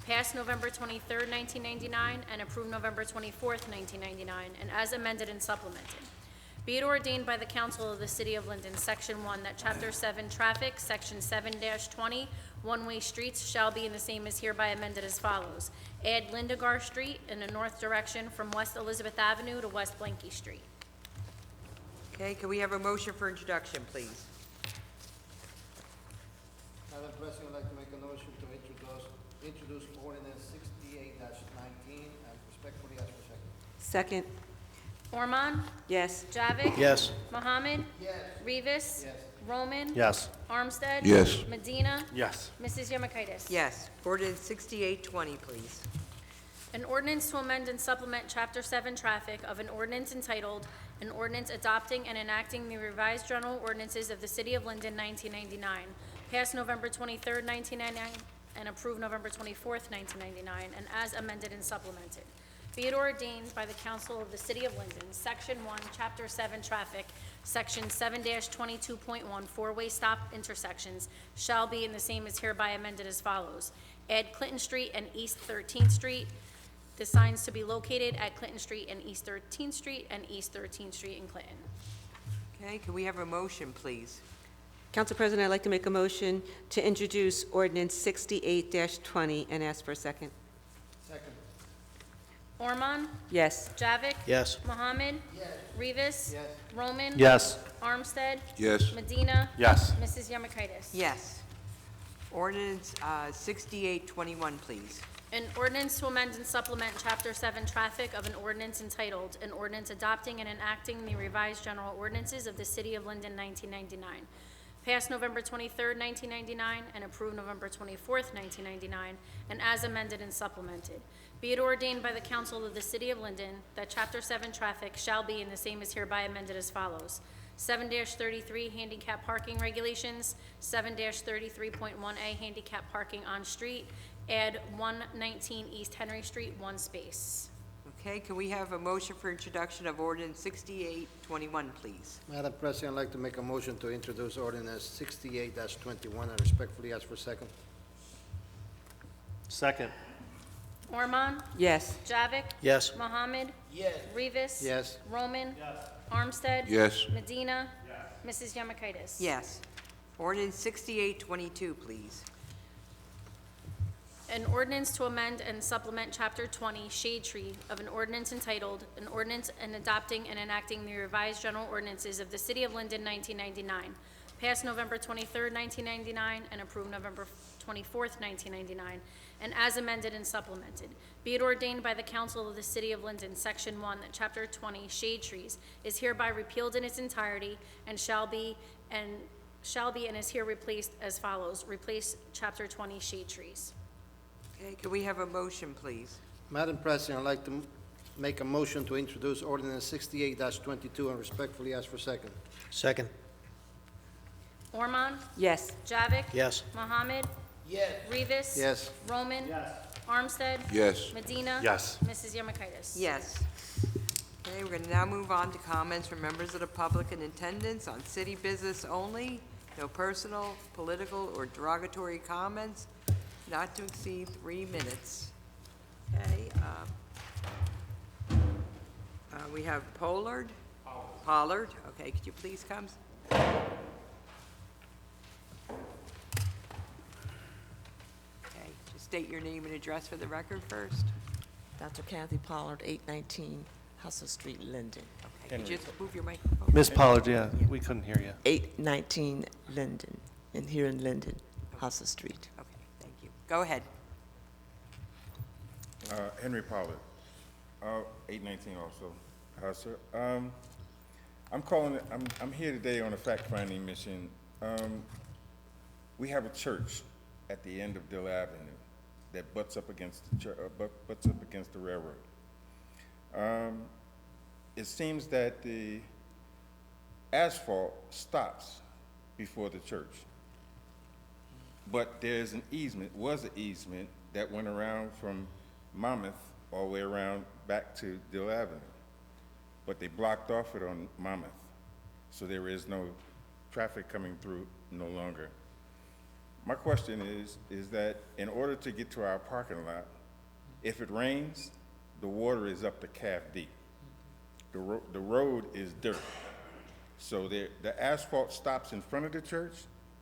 passed November 23, 1999, and approved November 24, 1999, and as amended and supplemented. Be it ordained by the Council of the City of Linden, Section 1, that Chapter 7 Traffic, Section 7-20, one-way streets shall be, and the same is hereby amended as follows. Add Lindegar Street in the north direction from West Elizabeth Avenue to West Blanky Street. Okay, can we have a motion for introduction, please? Madam President, I'd like to make a motion to introduce ordinance 68-19 and respectfully ask for second. Second. Ormond? Yes. Javik? Yes. Mohammed? Yes. Rivas? Yes. Roman? Yes. Armstead? Yes. Medina? Yes. Mrs. Yemakaitis? Yes. Ordinance 6820, please. An ordinance to amend and supplement Chapter 7 Traffic of an ordinance entitled, An Ordinance Adopting and Enacting the Revised General Ordinances of the City of Linden, 1999, passed November 23, 1999, and approved November 24, 1999, and as amended and supplemented. Be it ordained by the Council of the City of Linden, Section 1, Chapter 7 Traffic, Section 7-22.1, four-way stop intersections shall be, and the same is hereby amended as follows. Add Clinton Street and East 13th Street. The signs to be located at Clinton Street and East 13th Street and East 13th Street in Clinton. Okay, can we have a motion, please? Council President, I'd like to make a motion to introduce ordinance 68-20 and ask for a second. Second. Ormond? Yes. Javik? Yes. Mohammed? Rivas? Yes. Roman? Yes. Armstead? Yes. Medina? Yes. Mrs. Yemakaitis? Yes. Ordinance 6821, please. An ordinance to amend and supplement Chapter 7 Traffic of an ordinance entitled, An Ordinance Adopting and Enacting the Revised General Ordinances of the City of Linden, 1999, passed November 23, 1999, and approved November 24, 1999, and as amended and supplemented. Be it ordained by the Council of the City of Linden that Chapter 7 Traffic shall be, and the same is hereby amended as follows. 7-33 handicap parking regulations, 7-33.1A handicap parking on street, add 119 East Henry Street, one space. Okay, can we have a motion for introduction of ordinance 6821, please? Madam President, I'd like to make a motion to introduce ordinance 68-21 and respectfully ask for second. Second. Ormond? Yes. Javik? Yes. Mohammed? Yes. Rivas? Yes. Roman? Yes. Armstead? Yes. Medina? Yes. Mrs. Yemakaitis? Yes. Ordinance 6822, please. An ordinance to amend and supplement Chapter 20, Shade Tree of an ordinance entitled, an ordinance and adopting and enacting the revised general ordinances of the City of Linden, 1999, passed November 23rd, 1999, and approved November 24th, 1999, and as amended and supplemented. Be it ordained by the Council of the City of Linden, Section 1, that Chapter 20, Shade Trees, is hereby repealed in its entirety and shall be and is here replaced as follows. Replace Chapter 20, Shade Trees. Okay, can we have a motion, please? Madam President, I'd like to make a motion to introduce ordinance 68-22 and respectfully ask for second. Second. Ormond? Yes. Javik? Yes. Mohammed? Yes. Rivas? Yes. Roman? Yes. Armstead? Yes. Medina? Yes. Mrs. Yemakaitis? Yes. Okay, we're going to now move on to comments from members of the public in attendance on city business only. No personal, political, or derogatory comments, not to exceed 3 minutes. Okay, we have Pollard. Pollard, okay, could you please come? Okay, just state your name and address for the record first. Dr. Kathy Pollard, 819 Hustle Street, Linden. Okay, could you just move your microphone? Ms. Pollard, yeah, we couldn't hear you. 819 Linden, and here in Linden, Hustle Street. Okay, thank you. Go ahead. Henry Pollard, 819 also. Sir, I'm here today on a fact-finding mission. We have a church at the end of Dill Avenue that butts up against the railroad. It seems that the asphalt stops before the church, but there's an easement, was an easement that went around from Monmouth all the way around back to Dill Avenue, but they blocked off it on Monmouth, so there is no traffic coming through no longer. My question is that in order to get to our parking lot, if it rains, the water is up to calf deep. The road is dirt. So the asphalt stops in front of the church,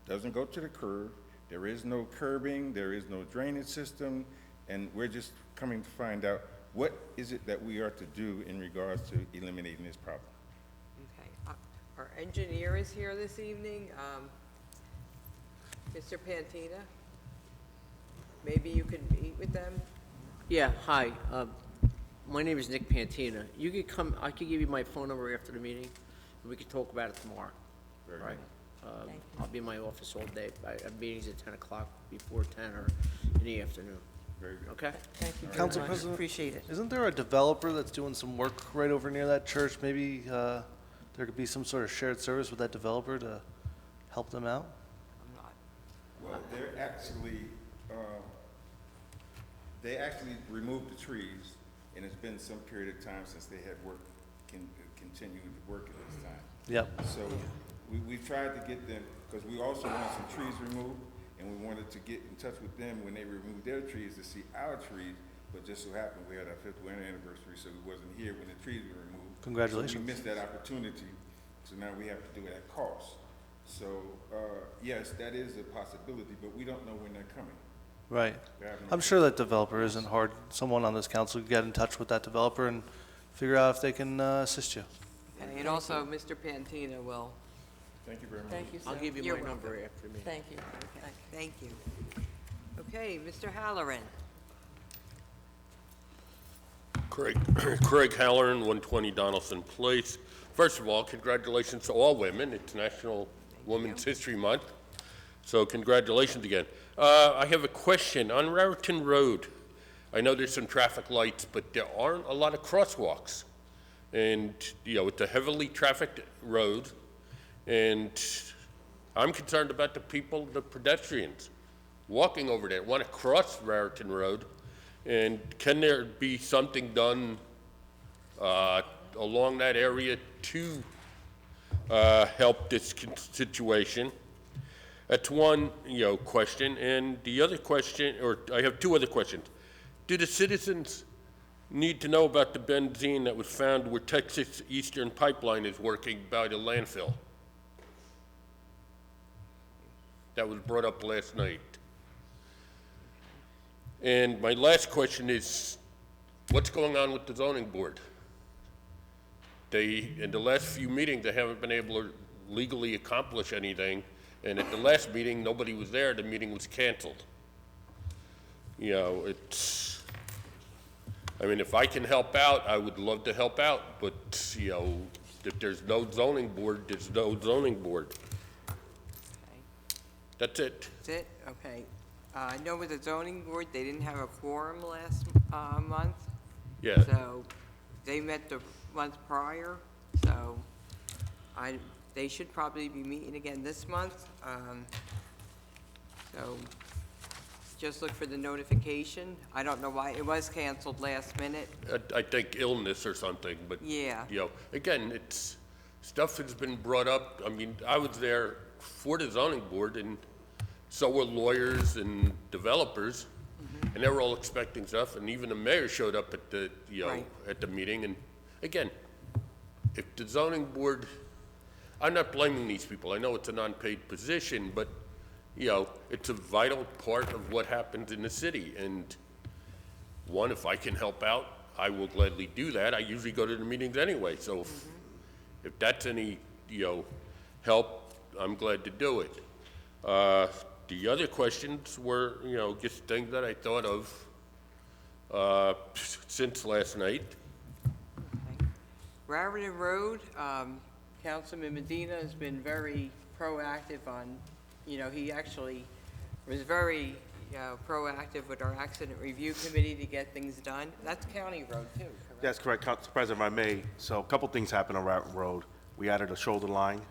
doesn't go to the curb, there is no curbing, there is no drainage system, and we're just coming to find out what is it that we are to do in regards to eliminating this problem. Okay, our engineer is here this evening, Mr. Pantina. Maybe you could meet with them? Yeah, hi. My name is Nick Pantina. You could come, I could give you my phone number after the meeting, and we could talk about it tomorrow. Very Right? good. I'll be in my office all day. I have meetings at 10 o'clock, before 10 or in the afternoon. Very good. Okay? Thank you very Council much. President? Appreciate it. Isn't there a developer that's doing some work right over near that church? Maybe there could be some sort of shared service with that developer to help them out? I'm not. Well, they actually removed the trees, and it's been some period of time since they had continued work at this time. Yep. So we tried to get them, because we also wanted some trees removed, and we wanted to get in touch with them when they removed their trees to see our trees, but just so happened we had our 5th wedding anniversary, so we wasn't here when the trees were removed. Congratulations. So we missed that opportunity, so now we have to do it at cost. So, yes, that is a possibility, but we don't know when they're coming. Right. We have no- I'm sure that developer isn't hard. Someone on this council could get in touch with that developer and figure out if they can assist you. Okay, and also, Mr. Pantina will. Thank you very much. Thank you, sir. I'll give you You're my number welcome. after the meeting. Thank you. Okay, thank you. Okay, Mr. Halloran. Craig Halloran, 120 Donaldson Place. First of all, congratulations to all women. It's National Women's History Month, so congratulations again. I have a question. On Raritan Road, I know there's some traffic lights, but there aren't a lot of crosswalks. And, it's a heavily trafficked road, and I'm concerned about the people, the pedestrians, walking over there, want to cross Raritan Road. And can there be something done along that area to help this situation? That's one, question. And the other question, or I have two other questions. Do the citizens need to know about the benzene that was found where Texas Eastern Pipeline is working by the landfill? That was brought up last night. And my last question is, what's going on with the zoning board? In the last few meetings, they haven't been able to legally accomplish anything, and at the last meeting, nobody was there, the meeting was canceled. You know, I mean, if I can help out, I would love to help out, but, you know, if there's no zoning board, there's no zoning board. That's it. That's it? Okay. I know with the zoning board, they didn't have a quorum last month. Yeah. So they met the month prior, so they should probably be meeting again this month. So just look for the notification. I don't know why, it was canceled last minute. I think illness or something, but, Yeah. you know, again, stuff has been brought up. I mean, I was there for the zoning board, and so were lawyers and developers, and they were all expecting stuff, and even the mayor showed up at the, you know, Right. at the meeting, and again, if the zoning board, I'm not blaming these people, I know it's a non-paid position, but, you know, it's a vital part of what happens in the city, and one, if I can help out, I will gladly do that. I usually go to the meetings anyway, so if that's any, you know, help, I'm glad to do it. The other questions were, you know, just things that I thought of since last night. Raritan Road, Councilman Medina has been very proactive on, you know, he actually was very proactive with our accident review committee to get things done. That's county road too, correct? That's correct, Council President, if I may. So a couple things happened on Route Road. We added a shoulder line,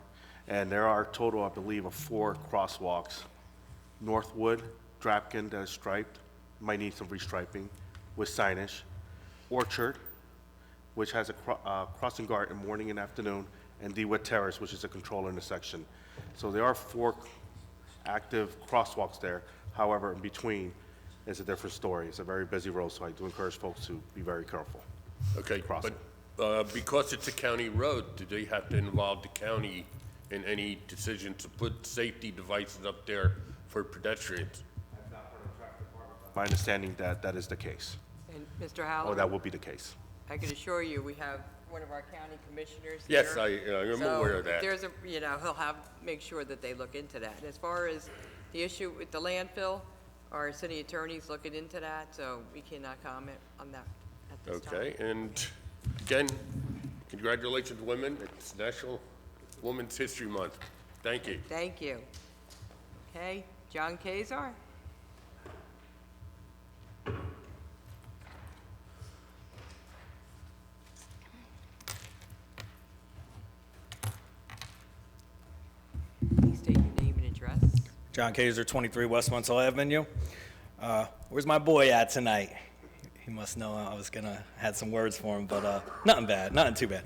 and there are a total, I believe, of 4 crosswalks. Northwood, Drapkin, that is striped, might need some restriping with signage. Orchard, which has a crossing guard in morning and afternoon, and DeWitt Terrace, which is a control intersection. So there are 4 active crosswalks there. However, in between is a different story. It's a very busy road, so I do encourage folks to be very careful. Okay, Crossing. but because it's a county road, do they have to involve the county in any decision to put safety devices up there for pedestrians? My understanding that that is the case, And Mr. or Halloran, that will be the case. I can assure you, we have one of our county commissioners Yes, here. I'm aware of So that. there's a, you know, he'll make sure that they look into that. As far as the issue with the landfill, our city attorney's looking into that, so we cannot comment on that at this time. Okay, and again, congratulations, women. It's National Women's History Month. Thank you. Thank you. Okay, John Kazar? Please state your name and address. John Kaiser, 23 West Monticello Avenue. Where's my boy at tonight? He must know I was gonna had some words for him, but nothing bad, nothing too bad.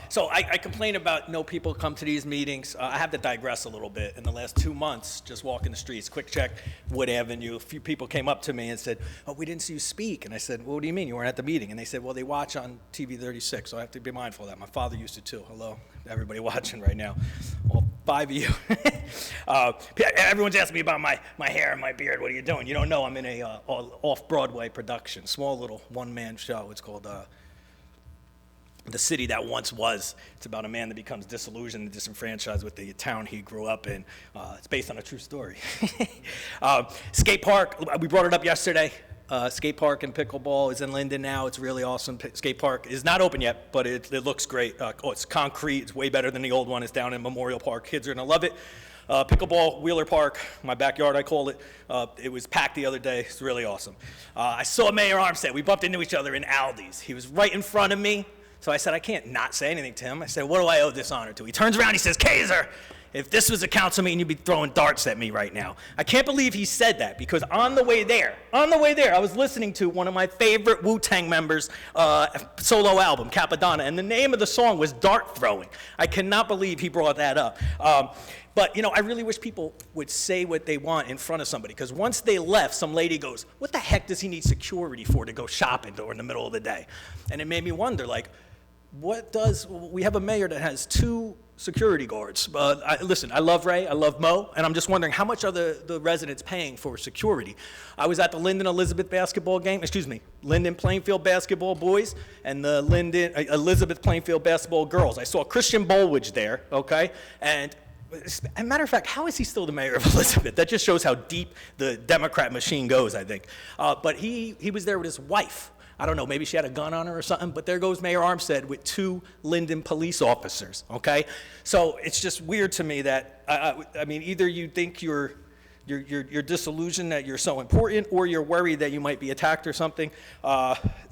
So I complain about no people come to these meetings. I have to digress a little bit. In the last 2 months, just walking the streets, quick check, Wood Avenue, a few people came up to me and said, "Oh, we didn't see you speak." And I said, "Well, what do you mean you weren't at the meeting?" And they said, "Well, they watch on TV 36, so I have to be mindful of that. My father used to too." Hello, everybody watching right now. Well, 5 of you. Everyone's asking me about my hair and my beard. What are you doing? You don't know I'm in a off-Broadway production, small little one-man show. It's called The City That Once Was. It's about a man that becomes disillusioned and disenfranchised with the town he grew up in. It's based on a true story. Skate park, we brought it up yesterday. Skate park and pickleball is in Linden now. It's really awesome. Skate park is not open yet, but it looks great. It's concrete. It's way better than the old one. It's down in Memorial Park. Kids are going to love it. Pickleball, Wheeler Park, my backyard, I call it. It was packed the other day. It's really awesome. I saw Mayor Armstead. We bumped into each other in Aldi's. He was right in front of me. So I said, I can't not say anything to him. I said, what do I owe this honor to? He turns around, he says, Kaiser, if this was a council meeting, you'd be throwing darts at me right now. I can't believe he said that, because on the way there, I was listening to one of my favorite Wu-Tang members' solo album, Capadonna, and the name of the song was Dart Throwing. I cannot believe he brought that up. But, you know, I really wish people would say what they want in front of somebody, because once they left, some lady goes, what the heck does he need security for to go shopping in the middle of the day? And it made me wonder, like, we have a mayor that has 2 security guards. Listen, I love Ray, I love Mo, and I'm just wondering, how much are the residents paying for security? I was at the Linden Elizabeth basketball game, Linden Plainfield basketball boys and the Linden Elizabeth Plainfield basketball girls. I saw Christian Bolwich there, okay? And as a matter of fact, how is he still the mayor of Elizabeth? That just shows how deep the Democrat machine goes, I think. But he was there with his wife. I don't know, maybe she had a gun on her or something, but there goes Mayor Armstead with 2 Linden police officers, okay? So it's just weird to me that, I mean, either you think you're disillusioned that you're so important, or you're worried that you might be attacked or something.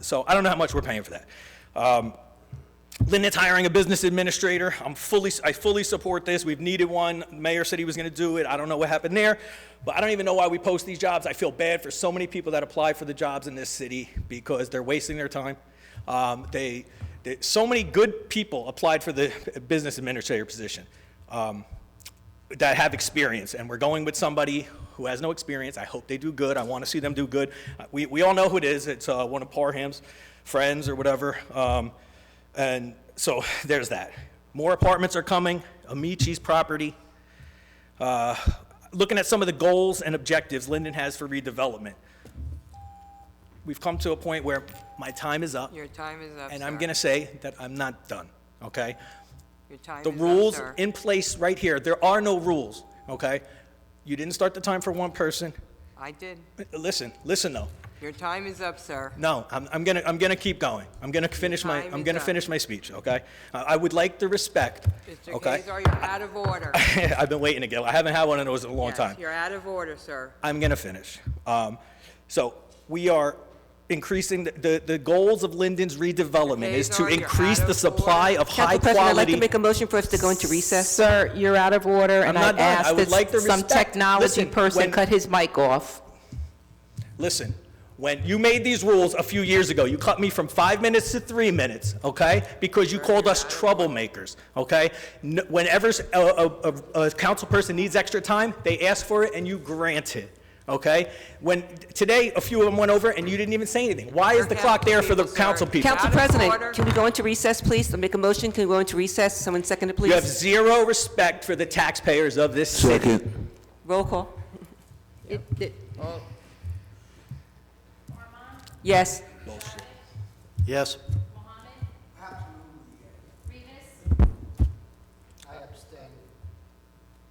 So I don't know how much we're paying for that. Linden's hiring a business administrator. I fully support this. We've needed one. The mayor said he was going to do it. I don't know what happened there, but I don't even know why we post these jobs. I feel bad for so many people that apply for the jobs in this city because they're wasting their time. So many good people applied for the business administrator position that have experience, and we're going with somebody who has no experience. I hope they do good. I want to see them do good. We all know who it is. It's one of Parham's friends or whatever. And so there's that. More apartments are coming, Amici's property. Looking at some of the goals and objectives Linden has for redevelopment. We've come to a point where my time is up. Your time is up, And sir. I'm going to say that I'm not done, okay? Your time The is up, rules sir. in place right here, there are no rules, okay? You didn't start the time for one person. I did. Listen though. Your time is up, sir. No, I'm gonna keep going. I'm gonna finish my speech, okay? I would like the respect, Mr. okay? Kazar, you're out of order. I've been waiting to get, I haven't had one of those in a long Yes, time. you're out of order, sir. I'm gonna finish. So we are increasing, the goals of Linden's redevelopment is to Kazar, you're increase out the of supply of high Council President, I'd like quality. to make a motion for us to go into recess. Sir, you're out of order, and not I've done. I asked would like the that some respect. technology Listen, person when- cut his mic off. Listen, when you made these rules a few years ago, you cut me from 5 minutes to 3 minutes, okay? Because you called us troublemakers, okay? Whenever a council person needs extra time, they ask for it and you grant it, okay? Today, a few of them went over and you didn't even say anything. Why is the clock there for the council people? Council Out of order. President, can we go into recess, please? I'll make a motion. Can we go into recess? Someone second it, You have please. zero respect for the taxpayers of this city. Second. Roll call. Yes. Yes.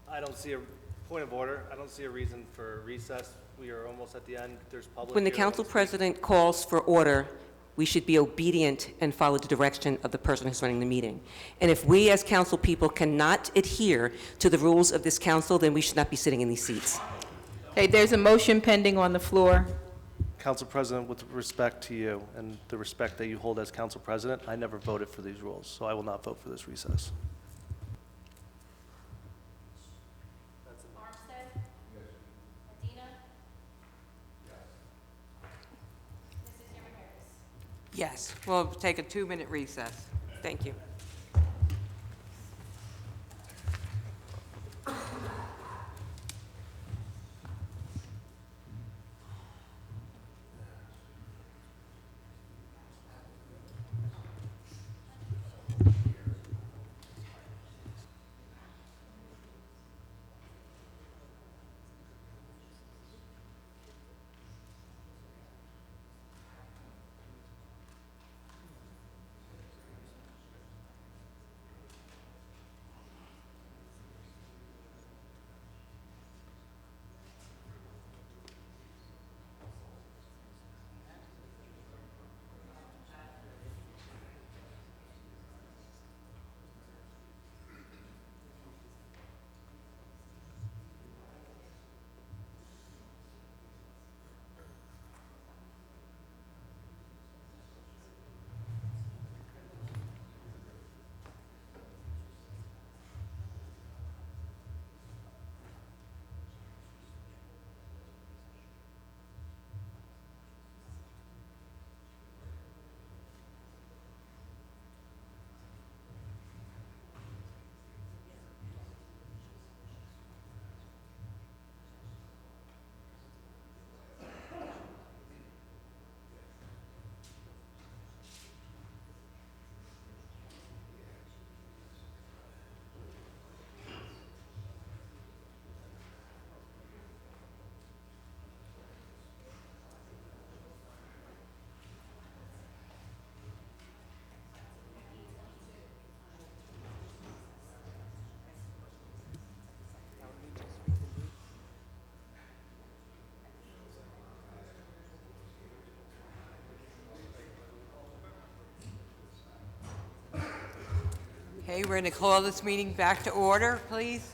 I don't see a, point of order, I don't see a reason for recess. We are almost at the end. There's public. When the here. council president calls for order, we should be obedient and follow the direction of the person who's running the meeting. And if we as council people cannot adhere to the rules of this council, then we should not be sitting in these seats. Okay, there's a motion pending on the floor. Council President, with respect to you and the respect that you hold as Council President, I never voted for these rules, so I will not vote for this recess. Armstead? Medina? Mrs. Yeaman-Harris? Yes, we'll take a 2-minute recess. Thank you. Okay, we're going to call this meeting back to order, please.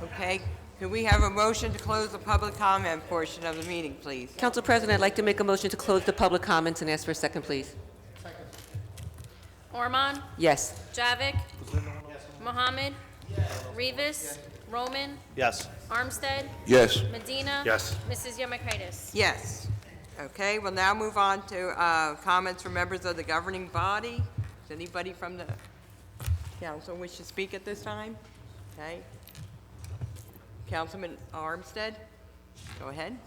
Okay, can we have a motion to close the public comment portion of the meeting, please? Council President, I'd like to make a motion to close the public comments and ask for a second, please. Ormond? Yes. Javik? Mohammed? Rivas? Roman? Yes. Armstead? Yes. Medina? Yes. Mrs. Yemekaitis? Yes. Okay, we'll now move on to comments from members of the governing body. Does anybody from the council wish to speak at this time? Okay. Councilman Armstead, go ahead.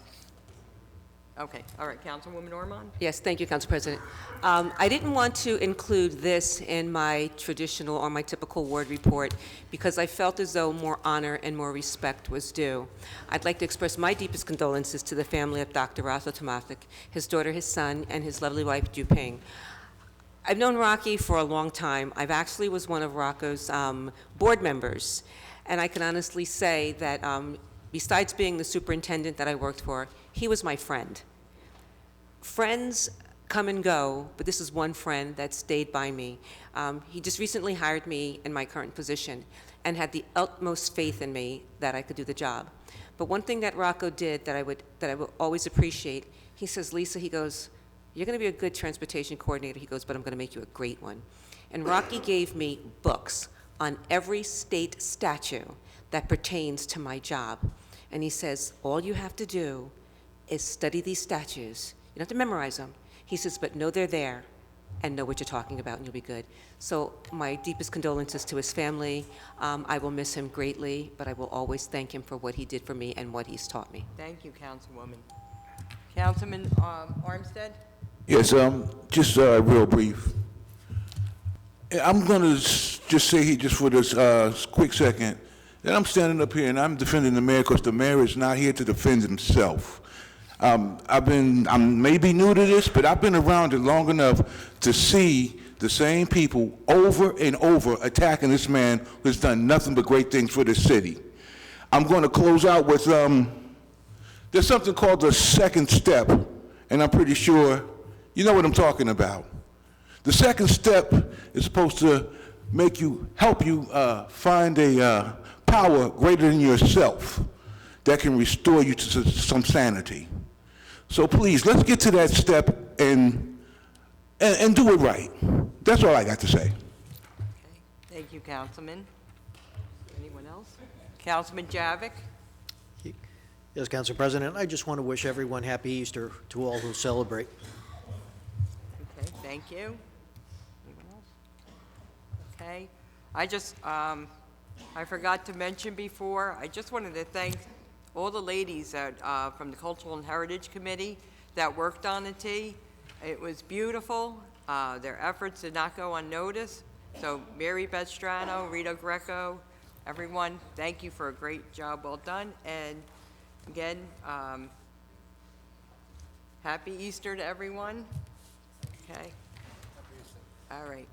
Okay, all right, Councilwoman Ormond? Yes, thank you, Council President. I didn't want to include this in my traditional or my typical ward report because I felt as though more honor and more respect was due. I'd like to express my deepest condolences to the family of Dr. Raso Tomatic, his daughter, his son, and his lovely wife, Duping. I've known Rocky for a long time. I've actually was one of Rocco's board members, and I can honestly say that besides being the superintendent that I worked for, he was my friend. Friends come and go, but this is one friend that stayed by me. He just recently hired me in my current position and had the utmost faith in me that I could do the job. But one thing that Rocco did that I will always appreciate, he says, Lisa, he goes, you're going to be a good transportation coordinator. He goes, but I'm going to make you a great one. And Rocky gave me books on every state statute that pertains to my job. And he says, all you have to do is study these statutes. You don't have to memorize them. He says, but know they're there and know what you're talking about and you'll be good. So my deepest condolences to his family. I will miss him greatly, but I will always thank him for what he did for me and what he's taught me. Thank you, Councilwoman. Councilman Armstead? Yes, just real brief. I'm going to just say here, just for this quick second, that I'm standing up here and I'm defending the mayor because the mayor is not here to defend himself. I'm maybe new to this, but I've been around it long enough to see the same people over and over attacking this man who's done nothing but great things for this city. I'm going to close out with, there's something called the second step, and I'm pretty sure you know what I'm talking about. The second step is supposed to help you find a power greater than yourself that can restore you to some sanity. So please, let's get to that step and do it right. That's all I got to say. Okay. Thank you, Councilman. Anyone else? Councilman Javik? Yes, Council President, I just want to wish everyone happy Easter to all who celebrate. Okay, thank you. Anyone else? Okay. I forgot to mention before, I just wanted to thank all the ladies from the Cultural and Heritage Committee that worked on the tea. It was beautiful. Their efforts did not go unnoticed. So Mary Beth Strano, Rita Greco, everyone, thank you for a great job well done. And again, happy Easter to everyone. Okay. All right.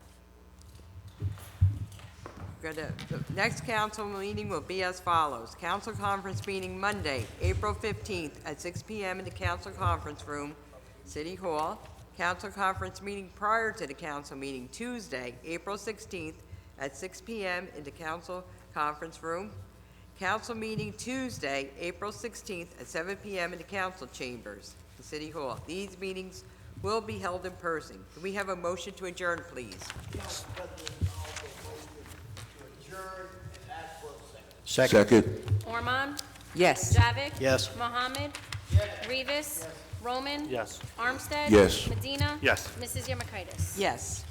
The next council meeting will be as follows. Council conference meeting Monday, April 15th at 6 p.m. in the council conference room, City Hall. Council conference meeting prior to the council meeting Tuesday, April 16th at 6 p.m. in the council conference room. Council meeting Tuesday, April 16th at 7 p.m. in the council chambers, the City Hall. These meetings will be held in person. Can we have a motion to adjourn, please? Second. Ormond? Yes. Javik? Yes. Mohammed? Rivas? Roman? Yes. Armstead? Yes. Medina? Yes. Mrs. Yemekaitis? Yes.